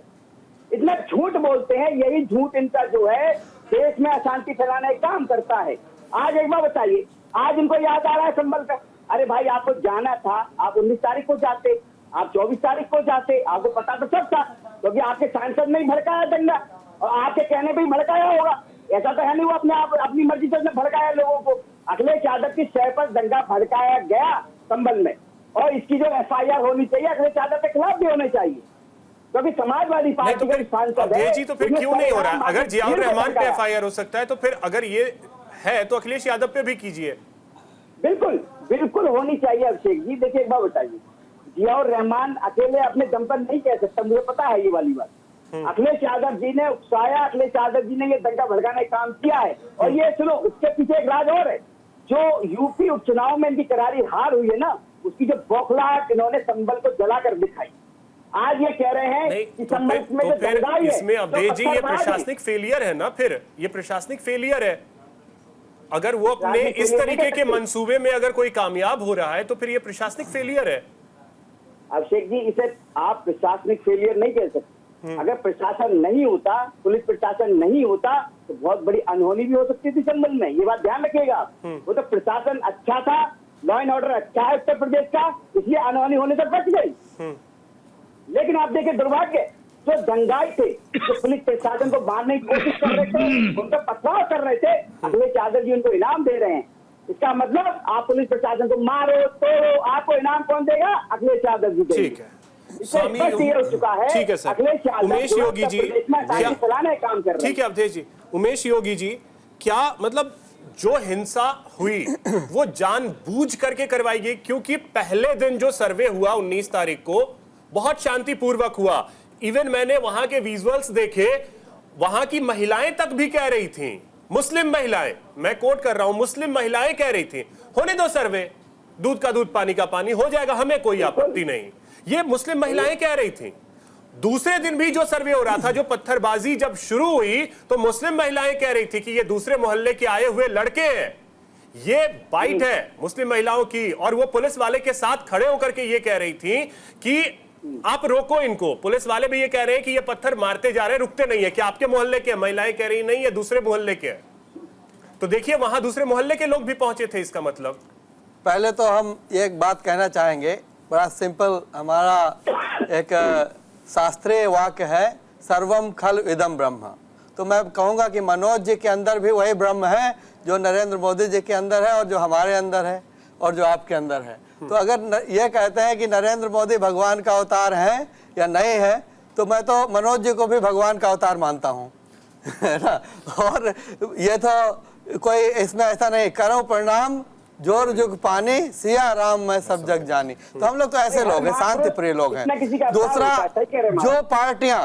Speaker 8: इतना झूठ बोलते हैं, यही झूठ इनका जो है देश में अशांति फैलाने का काम करता है। आज एक बार बताइए, आज इनको याद आ रहा है संभल का? अरे भाई, आपको जाना था, आप 19 तारीख को जाते, आप 24 तारीख को जाते, आपको पता तो सब था, क्योंकि आपके सांसद ने ही भड़काया दंगा, और आपके कहने पे ही भड़काया होगा। ऐसा तो है नहीं वो अपने आप अपनी मर्जी से भड़काया लोगों को। अखिलेश यादव की शय पर दंगा भड़काया गया संभल में, और इसकी जो FIR होनी चाहिए अखिलेश यादव के खिलाफ भी होनी चाहिए, क्योंकि समाजवादी पार्टी
Speaker 1: तो अवधेश जी, तो फिर क्यों नहीं हो रहा? अगर जियाउर रहमान पे FIR हो सकता है तो फिर अगर ये है तो अखिलेश यादव पे भी कीजिए।
Speaker 8: बिल्कुल बिल्कुल होनी चाहिए। अभिषेक जी देखिए, एक बार बताइए, जियाउर रहमान अकेले अपने दम पर नहीं कह सकता, मुझे पता है ये वाली बात। अखिलेश यादव जी ने उकसाया, अखिलेश यादव जी ने ये दंगा भड़काने का काम किया है। और ये सुनो, उसके पीछे एक राज और है, जो यूपी उपचुनाव में इनकी करारी हार हुई है ना, उसकी जो बौखलाहट इन्होंने संभल को जलाकर दिखाई। आज ये कह रहे हैं कि संभल में जो दंगाई है,
Speaker 1: इसमें अवधेश जी ये प्रशासनिक फेलियर है ना, फिर ये प्रशासनिक फेलियर है। अगर वो अपने इस तरीके के मंसूबे में अगर कोई कामयाब हो रहा है तो फिर ये प्रशासनिक फेलियर है।
Speaker 8: अभिषेक जी, इसे आप प्रशासनिक फेलियर नहीं कह सकते। अगर प्रशासन नहीं होता, पुलिस प्रशासन नहीं होता, तो बहुत बड़ी अनहोनी भी हो सकती थी संभल में, ये बात ध्यान रखिएगा। वो तो प्रशासन अच्छा था, लॉ एंड ऑर्डर अच्छा है उत्तर प्रदेश का, इसलिए अनहोनी होने से बच गई। लेकिन आप देखिए दुर्भाग्य, जो दंगाई थे, जो पुलिस प्रशासन को मारने की कोशिश कर रहे थे, उनका पथराव कर रहे थे, अखिलेश यादव जी उनको इनाम दे रहे हैं। इसका मतलब आप पुलिस प्रशासन को मारो तोड़ो, आपको इनाम कौन देगा? अखिलेश यादव जी देंगे।
Speaker 1: ठीक है, स्वामी
Speaker 8: हो चुका है।
Speaker 1: ठीक है सर,
Speaker 8: अखिलेश यादव
Speaker 1: उमेश योगी जी
Speaker 8: चलाने का काम कर रहे हैं।
Speaker 1: ठीक है अवधेश जी, उमेश योगी जी, क्या मतलब जो हिंसा हुई वो जानबूझ करके करवाई गई? क्योंकि पहले दिन जो सर्वे हुआ 19 तारीख को बहुत शांतिपूर्वक हुआ। इवन मैंने वहां के विजुअल्स देखे, वहां की महिलाएं तक भी कह रही थी, मुस्लिम महिलाएं, मैं कोट कर रहा हूं, मुस्लिम महिलाएं कह रही थी होने दो सर्वे, दूध का दूध पानी का पानी हो जाएगा, हमें कोई आपत्ति नहीं, ये मुस्लिम महिलाएं कह रही थी। दूसरे दिन भी जो सर्वे हो रहा था, जो पत्थरबाजी जब शुरू हुई, तो मुस्लिम महिलाएं कह रही थी कि ये दूसरे मोहल्ले के आए हुए लड़के हैं, ये बाइट है मुस्लिम महिलाओं की। और वो पुलिस वाले के साथ खड़े होकर के ये कह रही थी कि आप रोको इनको। पुलिस वाले भी ये कह रहे हैं कि ये पत्थर मारते जा रहे हैं, रुकते नहीं है। क्या आपके मोहल्ले के? महिलाएं कह रही नहीं, ये दूसरे मोहल्ले के। तो देखिए, वहां दूसरे मोहल्ले के लोग भी पहुंचे थे। इसका मतलब,
Speaker 4: पहले तो हम एक बात कहना चाहेंगे, बड़ा सिंपल, हमारा एक शास्त्रीय वाक्य है, सर्वम खल इदम ब्रह्म। तो मैं कहूँगा कि मनोज जी के अंदर भी वही ब्रह्म है जो नरेंद्र मोदी जी के अंदर है, और जो हमारे अंदर है, और जो आपके अंदर है। तो अगर ये कहते हैं कि नरेंद्र मोदी भगवान का अवतार है या नहीं है, तो मैं तो मनोज जी को भी भगवान का अवतार मानता हूँ, है ना। और ये तो कोई इसमें ऐसा नहीं, करो प्रणाम जोर जुग पानी, सिया राम मैं सब जग जानी। तो हम लोग तो ऐसे लोग हैं, शांति प्रिय लोग हैं। दूसरा, जो पार्टियां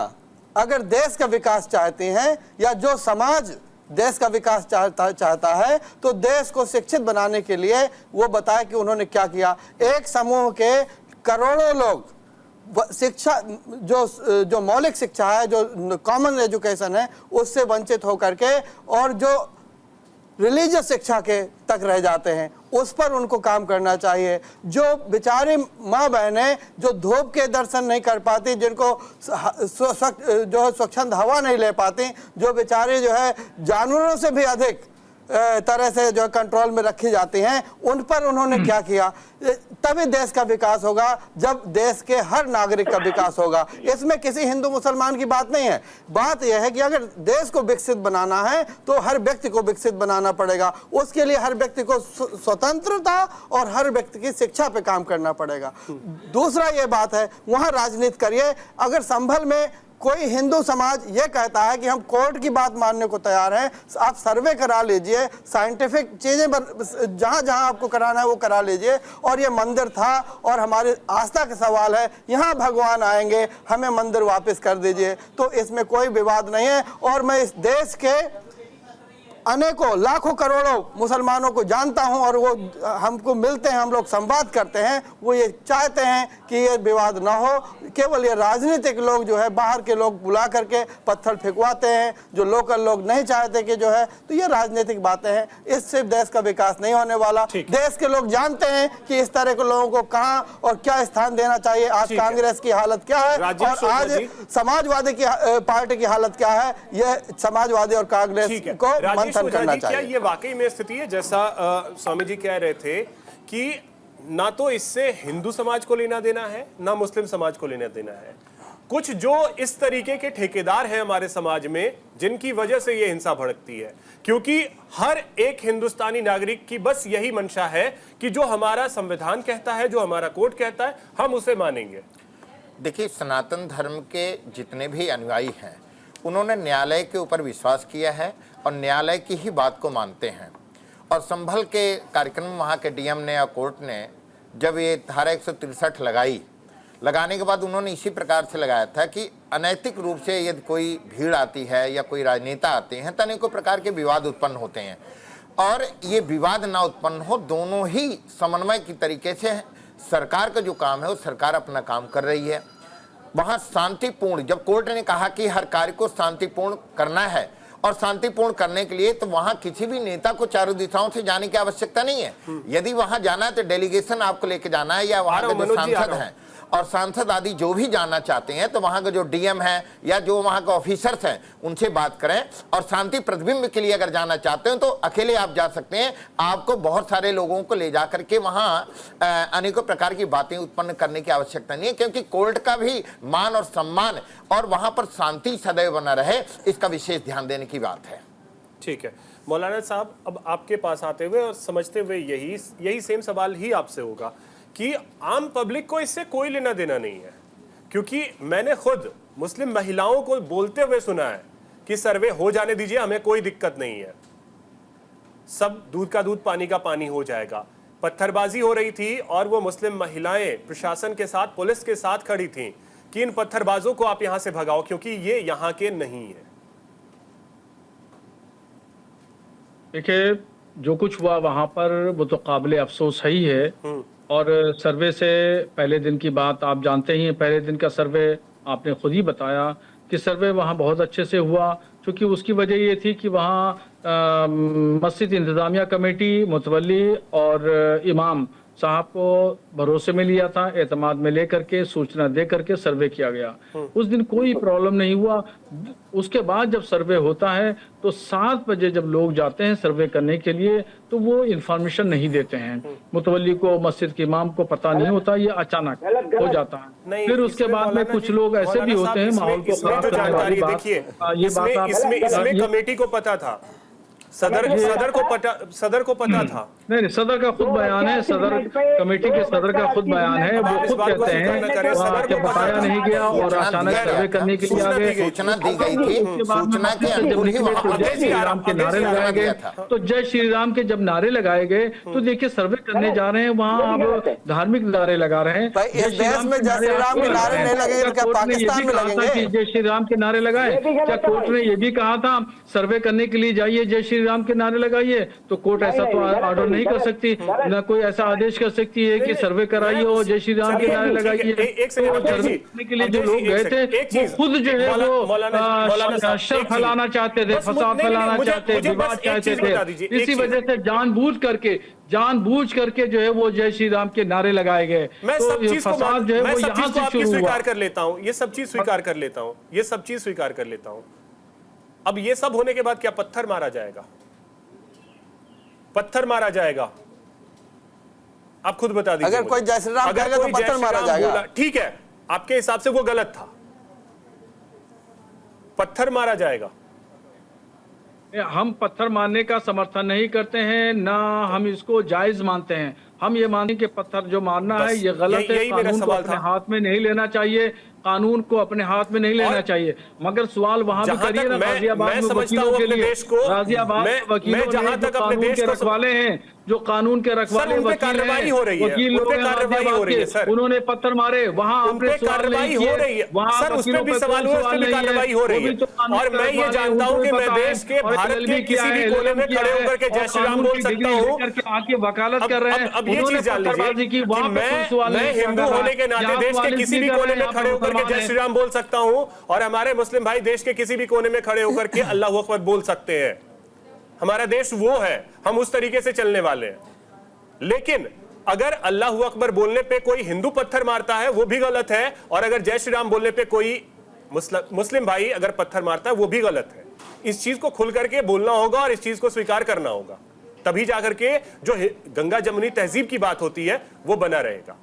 Speaker 4: अगर देश का विकास चाहती हैं, या जो समाज देश का विकास चाहता है, तो देश को शिक्षित बनाने के लिए वो बताए कि उन्होंने क्या किया। एक समूह के करोड़ों लोग शिक्षा, जो मौलिक शिक्षा है, जो कॉमन एजुकेशन है, उससे वंचित होकर के, और जो रिलीजियस शिक्षा के तक रह जाते हैं, उस पर उनको काम करना चाहिए। जो बेचारी माँ बहनें जो धूप के दर्शन नहीं कर पाती, जिनको जो है स्वच्छंद हवा नहीं ले पाती, जो बेचारे जो है जानवरों से भी अधिक तरह से जो कंट्रोल में रखी जाती हैं, उन पर उन्होंने क्या किया? तभी देश का विकास होगा जब देश के हर नागरिक का विकास होगा। इसमें किसी हिंदू मुसलमान की बात नहीं है। बात यह है कि अगर देश को विकसित बनाना है तो हर व्यक्ति को विकसित बनाना पड़ेगा। उसके लिए हर व्यक्ति को स्वतंत्रता और हर व्यक्ति की शिक्षा पे काम करना पड़ेगा। दूसरा ये बात है, वहाँ राजनीति करिए। अगर संभल में कोई हिंदू समाज ये कहता है कि हम कोर्ट की बात मानने को तैयार हैं, आप सर्वे करा लीजिए, साइंटिफिक चीजें जहां जहां आपको कराना है वो करा लीजिए। और ये मंदिर था और हमारी आस्था का सवाल है, यहाँ भगवान आएंगे, हमें मंदिर वापस कर दीजिए, तो इसमें कोई विवाद नहीं है। और मैं इस देश के अनेकों लाखों करोड़ों मुसलमानों को जानता हूं और वो हमको मिलते हैं, हम लोग संवाद करते हैं, वो ये चाहते हैं कि ये विवाद ना हो। केवल ये राजनीतिक लोग जो है बाहर के लोग बुला करके पत्थर फेंकवाते हैं, जो लोकल लोग नहीं चाहते कि जो है, तो ये राजनीतिक बातें हैं। इससे देश का विकास नहीं होने वाला। देश के लोग जानते हैं कि इस तरह के लोगों को कहां और क्या स्थान देना चाहिए। आज कांग्रेस की हालत क्या है और आज समाजवादी की पार्टी की हालत क्या है, ये समाजवादी और कांग्रेस को
Speaker 1: क्या ये वाकई में स्थिति है जैसा स्वामी जी कह रहे थे कि ना तो इससे हिंदू समाज को लेना देना है ना मुस्लिम समाज को लेना देना है? कुछ जो इस तरीके के ठेकेदार हैं हमारे समाज में जिनकी वजह से ये हिंसा भड़कती है, क्योंकि हर एक हिंदुस्तानी नागरिक की बस यही मंशा है कि जो हमारा संविधान कहता है, जो हमारा कोर्ट कहता है, हम उसे मानेंगे।
Speaker 5: देखिए, सनातन धर्म के जितने भी अनुयायी हैं उन्होंने न्यायालय के ऊपर विश्वास किया है और न्यायालय की ही बात को मानते हैं। और संभल के कार्यक्रम में वहाँ के डीएम ने या कोर्ट ने जब ये धारा 163 लगाने के बाद उन्होंने इसी प्रकार से लगाया था कि अनैतिक रूप से यदि कोई भीड़ आती है या कोई राजनेता आते हैं तो अनेकों प्रकार के विवाद उत्पन्न होते हैं, और ये विवाद ना उत्पन्न हो, दोनों ही समन्वय की तरीके से सरकार का जो काम है वो सरकार अपना काम कर रही है। वहाँ शांतिपूर्ण, जब कोर्ट ने कहा कि हर कार्य को शांतिपूर्ण करना है और शांतिपूर्ण करने के लिए तो वहां किसी भी नेता को चारों दिशाओं से जाने की आवश्यकता नहीं है। यदि वहां जाना है तो डेलीगेशन आपको लेके जाना है, या वहां के जो सांसद हैं और सांसद आदि जो भी जाना चाहते हैं तो वहां के जो डीएम है या जो वहां के ऑफिसर्स हैं उनसे बात करें। और शांति प्रतिबिंब के लिए अगर जाना चाहते हैं तो अकेले आप जा सकते हैं। आपको बहुत सारे लोगों को ले जा करके वहां अनेकों प्रकार की बातें उत्पन्न करने की आवश्यकता नहीं है, क्योंकि कोर्ट का भी मान और सम्मान और वहां पर शांति सदैव बना रहे, इसका विशेष ध्यान देने की बात है।
Speaker 1: ठीक है मौलाना साहब, अब आपके पास आते हुए और समझते हुए यही सेम सवाल ही आपसे होगा कि आम पब्लिक को इससे कोई लेना देना नहीं है, क्योंकि मैंने खुद मुस्लिम महिलाओं को बोलते हुए सुना है कि सर्वे हो जाने दीजिए, हमें कोई दिक्कत नहीं है, सब दूध का दूध पानी का पानी हो जाएगा। पत्थरबाजी हो रही थी और वो मुस्लिम महिलाएं प्रशासन के साथ, पुलिस के साथ खड़ी थीं कि इन पत्थरबाजों को आप यहां से भगाओ क्योंकि ये यहां के नहीं है।
Speaker 6: देखिए, जो कुछ हुआ वहां पर वो तो काबिले अफसोस ही है। और सर्वे से पहले दिन की बात आप जानते ही हैं। पहले दिन का सर्वे आपने खुद ही बताया कि सर्वे वहाँ बहुत अच्छे से हुआ, क्योंकि उसकी वजह ये थी कि वहाँ मस्जिद इंतजामिया कमेटी, मुतवल्ली और इमाम साहब को भरोसे में लिया था, एतमाद में लेकर के सूचना दे करके सर्वे किया गया। उस दिन कोई प्रॉब्लम नहीं हुआ। उसके बाद जब सर्वे होता है तो 7 बजे जब लोग जाते हैं सर्वे करने के लिए तो वो इन्फॉर्मेशन नहीं देते हैं। मुतवल्ली को, मस्जिद के इमाम को पता नहीं होता, ये अचानक हो जाता है। फिर उसके बाद में कुछ लोग ऐसे भी होते हैं माहौल को खराब करने वाली बात। ये बात
Speaker 1: इसमें कमेटी को पता था, सदर को पता था।
Speaker 6: नहीं, सदर का खुद बयान है, सदर कमेटी के सदर का खुद बयान है। वो खुद कहते हैं कि बताया नहीं गया और अचानक सर्वे करने के लिए आ गए।
Speaker 5: सूचना दी गई थी, सूचना के अनुरूप ही वहां
Speaker 6: जय श्री राम के नारे लगाए गए। तो जय श्री राम के जब नारे लगाए गए तो देखिए सर्वे करने जा रहे हैं, वहाँ अब धार्मिक नारे लगा रहे हैं।
Speaker 4: इस देश में जय श्री राम के नारे नहीं लगेंगे, क्या पाकिस्तान में लगेंगे?
Speaker 6: जय श्री राम के नारे लगाए। क्या कोर्ट ने ये भी कहा था सर्वे करने के लिए जाइए, जय श्री श्री राम के नारे लगाइए, तो कोर्ट ऐसा तो ऑर्डर नहीं कर सकती, ना कोई ऐसा आदेश कर सकती है कि सर्वे कराइए और जय श्री राम के नारे लगाइए। सर्वे करने के लिए जो लोग गए थे वो खुद जो है वो शर फैलाना चाहते थे, फसाद फैलाना चाहते थे, विवाद चाहते थे। इसी वजह से जानबूझ करके जो है वो जय श्री राम के नारे लगाए गए।
Speaker 1: मैं
Speaker 6: तो
Speaker 1: सब चीज
Speaker 6: फसाद जो है वो यहाँ से शुरू हुआ।
Speaker 1: स्वीकार कर लेता हूँ, ये सब चीज स्वीकार कर लेता हूँ, ये सब चीज स्वीकार कर लेता हूँ। अब ये सब होने के बाद क्या पत्थर मारा जाएगा? पत्थर मारा जाएगा? आप खुद बता दीजिए।
Speaker 4: अगर कोई जय श्री राम कहेगा तो पत्थर मारा जाएगा।
Speaker 1: ठीक है, आपके हिसाब से वो गलत था, पत्थर मारा जाएगा?
Speaker 6: हम पत्थर मारने का समर्थन नहीं करते हैं, ना हम इसको जायज मानते हैं। हम ये मानते हैं कि पत्थर जो मारना है ये गलत है, कानून को अपने हाथ में नहीं लेना चाहिए, कानून को अपने हाथ में नहीं लेना चाहिए। मगर सवाल वहां भी करिए ना, गाजियाबाद में वकीलों के लिए, गाजियाबाद में वकीलों ने जो कानून के रखवाले हैं, जो कानून के रखवाले वकील हैं, वकील लोग हैं, उन्होंने पत्थर मारे, वहां आपने सवाल नहीं किए, वहां वकीलों पे सवाल
Speaker 1: कार्रवाई हो रही है। और मैं ये जानता हूं कि मैं देश के भारत के किसी भी कोने में खड़े होकर के जय श्री राम बोल सकता हूं,
Speaker 6: आके वकालत कर रहे हैं।
Speaker 1: अब ये चीज जान लीजिए कि मैं हिंदू होने के नाते देश के किसी भी कोने में खड़े होकर के जय श्री राम बोल सकता हूं, और हमारे मुस्लिम भाई देश के किसी भी कोने में खड़े होकर के अल्लाह अकबर बोल सकते हैं। हमारा देश वो है, हम उस तरीके से चलने वाले हैं। लेकिन अगर अल्लाह अकबर बोलने पे कोई हिंदू पत्थर मारता है वो भी गलत है, और अगर जय श्री राम बोलने पे कोई मुस्लिम भाई अगर पत्थर मारता है वो भी गलत है। इस चीज को खुल करके बोलना होगा और इस चीज को स्वीकार करना होगा, तभी जाकर के जो गंगा जमुनी तहजीब की बात होती है वो बना रहेगा।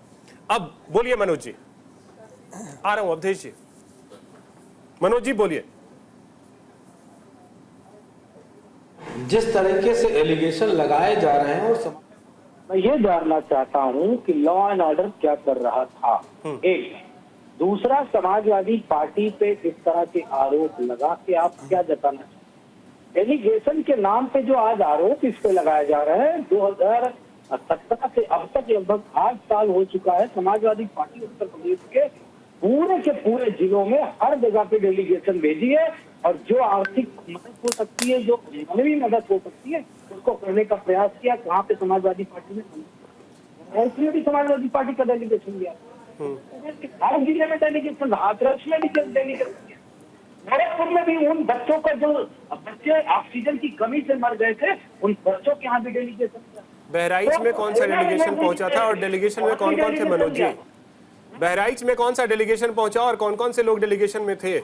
Speaker 1: अब बोलिए मनोज जी। आ रहा हूं अवधेश जी। मनोज जी बोलिए।
Speaker 7: जिस तरीके से एलिगेशन लगाए जा रहे हैं और
Speaker 8: मैं ये जानना चाहता हूं कि लॉ एंड ऑर्डर क्या कर रहा था, एक। दूसरा, समाजवादी पार्टी पे इस तरह के आरोप लगा के आप क्या जताना चाहते? एलिगेशन के नाम पे जो आज आरोप इस पे लगाए जा रहे हैं, 2017 से अब तक लगभग 8 साल हो चुका है। समाजवादी पार्टी उत्तर प्रदेश के पूरे जिलों में हर जगह पे डेलीगेशन भेजी है, और जो आर्थिक मदद हो सकती है, जो मानवीय मदद हो सकती है, उसको करने का प्रयास किया। कहाँ पे समाजवादी पार्टी ने भी समाजवादी पार्टी का डेलीगेशन दिया, हर जिले में डेलीगेशन, हाथरस में भी डेलीगेशन दिया, गोरखपुर में भी उन बच्चों का जो बच्चे ऑक्सीजन की कमी से मर गए थे, उन बच्चों के यहाँ भी डेलीगेशन दिया।
Speaker 1: बहराइच में कौन सा डेलीगेशन पहुंचा था और डेलीगेशन में कौन कौन थे मनोज जी? बहराइच में कौन सा डेलीगेशन पहुंचा और कौन कौन से लोग डेलीगेशन में थे?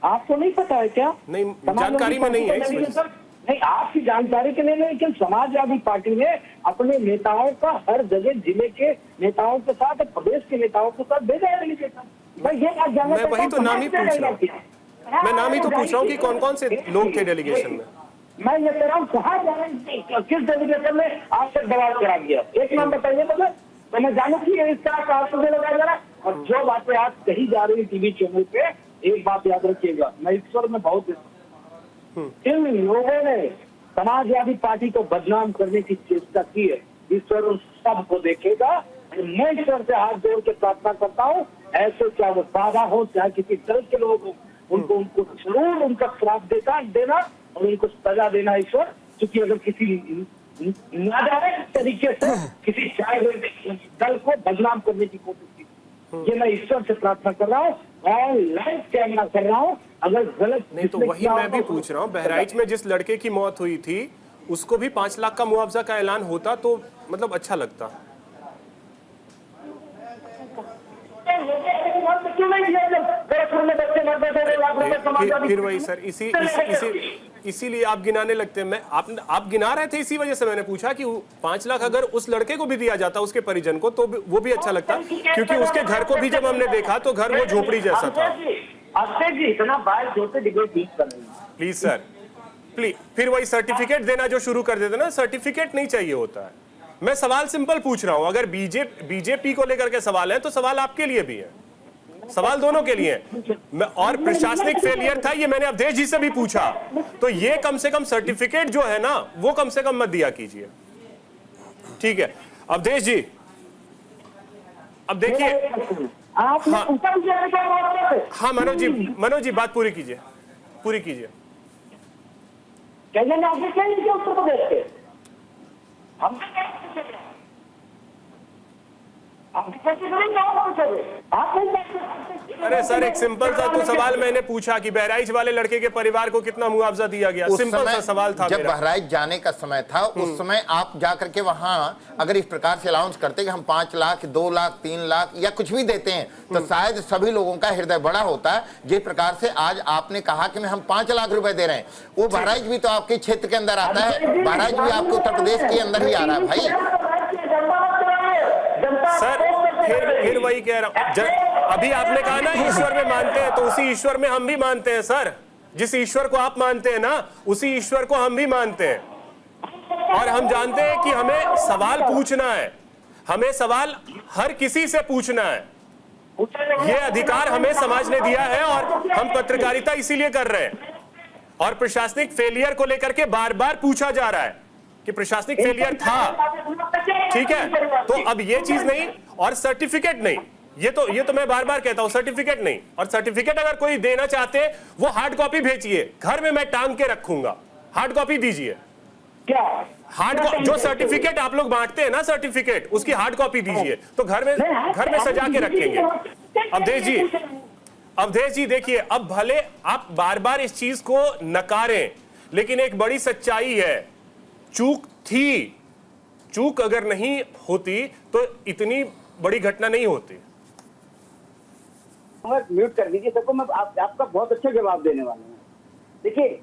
Speaker 8: आपको नहीं पता है क्या?
Speaker 1: नहीं, जानकारी में नहीं है इस वजह से।
Speaker 8: नहीं, आपकी जानकारी के लिए नहीं, लेकिन समाजवादी पार्टी ने अपने नेताओं का हर जगह जिले के नेताओं के साथ, प्रदेश के नेताओं के साथ भेजा है डेलीगेशन। मैं ये बात जानना
Speaker 1: मैं वही तो नाम ही पूछ रहा हूँ, मैं नाम ही तो पूछ रहा हूँ कि कौन कौन से लोग थे डेलीगेशन में।
Speaker 8: मैं ये कह रहा हूँ कहाँ जाने, किस डेलीगेशन में आपसे दबाव करा दिया, एक नाम बताइए मुझे, तो मैं जानू की इस तरह का आरोप लगाया जा रहा है। और जो बातें आज कही जा रही टीवी चैनल पे, एक बात याद रखिएगा, मैं ईश्वर में बहुत इन लोगों ने समाजवादी पार्टी को बदनाम करने की चेष्टा की है। ईश्वर उन सबको देखेगा। मैं ईश्वर से हाथ जोड़ के प्रार्थना करता हूँ, ऐसे क्या वो बाधा हो, चाहे किसी दल के लोग हो, उनको जरूर उनका श्राप देना और उनको सजा देना ईश्वर। क्योंकि अगर किसी नाजायज तरीके से किसी दल को बदनाम करने की कोशिश की, ये मैं ईश्वर से प्रार्थना कर रहा हूँ और लाइव कैमरा कर रहा हूँ। अगर गलत
Speaker 1: नहीं तो वही मैं भी पूछ रहा हूँ, बहराइच में जिस लड़के की मौत हुई थी उसको भी 5 लाख का मुआवजा का ऐलान होता तो मतलब अच्छा लगता। फिर वही सर, इसीलिए आप गिनाने लगते हैं। मैं आप गिना रहे थे, इसी वजह से मैंने पूछा कि 5 लाख अगर उस लड़के को भी दिया जाता, उसके परिजन को, तो वो भी अच्छा लगता, क्योंकि उसके घर को भी जब हमने देखा तो घर वो झोपड़ी जैसा था। Please sir, please. फिर वही सर्टिफिकेट देना जो शुरू कर देते ना, सर्टिफिकेट नहीं चाहिए होता है। मैं सवाल सिंपल पूछ रहा हूं, अगर बीजेपी को लेकर के सवाल है तो सवाल आपके लिए भी है, सवाल दोनों के लिए है। और प्रशासनिक फेलियर था, ये मैंने अवधेश जी से भी पूछा, तो ये कम से कम सर्टिफिकेट जो है ना वो कम से कम मत दिया कीजिए। ठीक है अवधेश जी, अब देखिए। हाँ मनोज जी बात पूरी कीजिए।
Speaker 8: केंद्र ने आगे क्या नहीं किया उत्तर प्रदेश के? हम
Speaker 1: अरे सर, एक सिंपल सा तो सवाल मैंने पूछा कि बहराइच वाले लड़के के परिवार को कितना मुआवजा दिया गया, सिंपल सा सवाल था
Speaker 5: जब
Speaker 1: मेरा।
Speaker 5: बहराइच जाने का समय था उस समय आप जाकर के वहां अगर इस प्रकार से अलाउंस करते कि हम 5 लाख 2 लाख 3 लाख या कुछ भी देते हैं तो शायद सभी लोगों का हृदय बड़ा होता है। जिस प्रकार से आज आपने कहा कि हम 5 लाख रुपए दे रहे हैं, वो बहराइच भी तो आपके क्षेत्र के अंदर आता है, बहराइच भी आपके उत्तर प्रदेश के अंदर ही आ रहा है भाई।
Speaker 1: सर फिर वही कह रहा हूं, अभी आपने कहा ना ईश्वर में मानते हैं, तो उसी ईश्वर में हम भी मानते हैं सर। जिस ईश्वर को आप मानते हैं ना, उसी ईश्वर को हम भी मानते हैं। और हम जानते हैं कि हमें सवाल पूछना है, हमें सवाल हर किसी से पूछना है। ये अधिकार हमें समाज ने दिया है और हम पत्रकारिता इसीलिए कर रहे हैं। और प्रशासनिक फेलियर को लेकर के बार बार पूछा जा रहा है कि प्रशासनिक फेलियर था, ठीक है, तो अब ये चीज नहीं और सर्टिफिकेट नहीं, ये तो मैं बार बार कहता हूं, सर्टिफिकेट नहीं। और सर्टिफिकेट अगर कोई देना चाहते वो हार्ड कॉपी भेजिए, घर में मैं टांग के रखूंगा, हार्ड कॉपी दीजिए।
Speaker 8: क्या
Speaker 1: हार्ड जो सर्टिफिकेट आप लोग बांटते हैं ना, सर्टिफिकेट, उसकी हार्ड कॉपी दीजिए, तो घर में सजा के रखेंगे। अवधेश जी देखिए, अब भले आप बार बार इस चीज को नकारें, लेकिन एक बड़ी सच्चाई है, चूक थी, चूक अगर नहीं होती तो इतनी बड़ी घटना नहीं होती।
Speaker 8: म्यूट कर दीजिए सबको, मैं आपका बहुत अच्छा जवाब देने वाला हूँ। देखिए,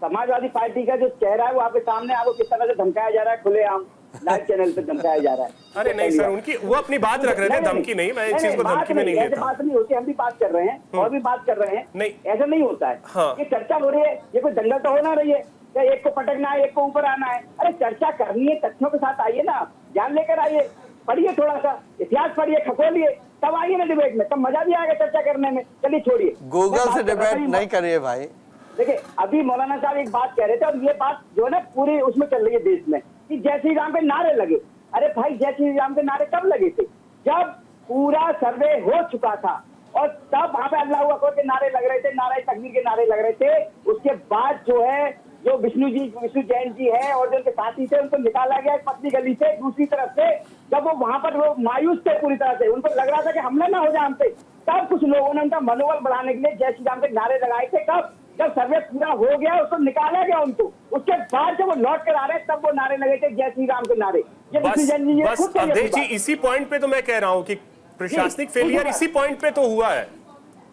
Speaker 8: समाजवादी पार्टी का जो चेहरा है वो आपके सामने, आपको किस तरह से धमकाया जा रहा है, खुलेआम लाइव चैनल पे धमकाया जा रहा है।
Speaker 1: अरे नहीं सर, उनकी वो अपनी बात रख रहे थे, धमकी नहीं, मैं इस चीज को धमकी में नहीं लेता।
Speaker 8: बात नहीं होती, हम भी बात कर रहे हैं और भी बात कर रहे हैं,
Speaker 1: नहीं
Speaker 8: ऐसा नहीं होता है।
Speaker 1: हाँ।
Speaker 8: ये चर्चा हो रही है, ये कोई दंगल तो हो ना रही है, या एक को पटकना है, एक को ऊपर आना है। अरे चर्चा करनी है, तथ्यों के साथ आइए ना, ज्ञान लेकर आइए, पढ़िए, थोड़ा सा इतिहास पढ़िए, खगोलिए, तब आइए ना डिबेट में, तब मजा भी आएगा चर्चा करने में। चलिए छोड़िए,
Speaker 4: गूगल से डिबेट नहीं करिए भाई।
Speaker 8: देखिए, अभी मौलाना साहब एक बात कह रहे थे और ये बात जो है ना पूरी उसमें चल रही है देश में कि जय श्री राम के नारे लगे। अरे भाई, जय श्री राम के नारे कब लगे थे? जब पूरा सर्वे हो चुका था और तब वहां पे अल्लाह अकबर के नारे लग रहे थे, नारे तकबीर के नारे लग रहे थे। उसके बाद जो है, जो विष्णु जैन जी है और जो उनके साथी थे, उनको निकाला गया पतली गली से दूसरी तरफ से। जब वो वहां पर वो मायूस थे पूरी तरह से, उनको लग रहा था कि हमला ना हो जाए हमसे, तब कुछ लोगों ने उनका मनोबल बढ़ाने के लिए जय श्री राम के नारे लगाए थे। कब? जब सर्वे पूरा हो गया, उसको निकाला गया उनको, उसके बाद जब वो लौट कर आ रहे तब वो नारे लगे थे जय श्री राम के नारे। ये विष्णु जैन जी
Speaker 1: बस अवधेश जी, इसी पॉइंट पे तो मैं कह रहा हूँ कि प्रशासनिक फेलियर इसी पॉइंट पे तो हुआ है।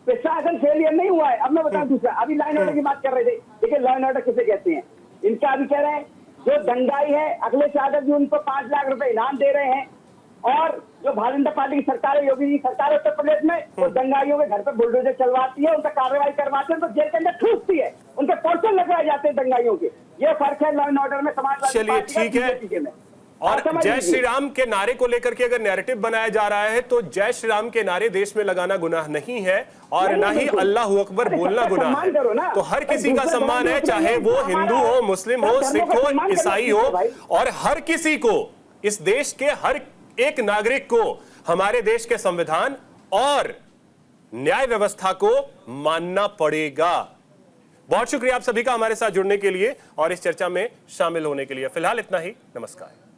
Speaker 8: प्रशासन फेलियर नहीं हुआ है। अब मैं बताऊं दूसरा, अभी लॉ एंड ऑर्डर की बात कर रहे थे। देखिए, लॉ एंड ऑर्डर किसे कहते हैं? इनका अभी कह रहे हैं जो दंगाई है, अखिलेश यादव जी उनको 5 लाख रुपए इनाम दे रहे हैं, और जो भारतीय जनता पार्टी की सरकार है, योगी जी सरकार उत्तर प्रदेश में, वो दंगाइयों के घर पे बुलडोजर चलवाती है, उनका कार्रवाई करवाते हैं, तो जेल के अंदर ठूसती है, उनके पोस्टर लगवाए जाते हैं दंगाइयों के। ये फर्क है लॉ एंड ऑर्डर में, समाजवादी
Speaker 1: चलिए ठीक है। और जय श्री राम के नारे को लेकर के अगर नैरेटिव बनाया जा रहा है तो जय श्री राम के नारे देश में लगाना गुनाह नहीं है, और ना ही अल्लाह अकबर बोलना गुनाह है। तो हर किसी का सम्मान है, चाहे वो हिंदू हो, मुस्लिम हो, सिख हो, ईसाई हो, और हर किसी को, इस देश के हर एक नागरिक को हमारे देश के संविधान और न्याय व्यवस्था को मानना पड़ेगा। बहुत शुक्रिया आप सभी का हमारे साथ जुड़ने के लिए और इस चर्चा में शामिल होने के लिए। फिलहाल इतना ही, नमस्कार।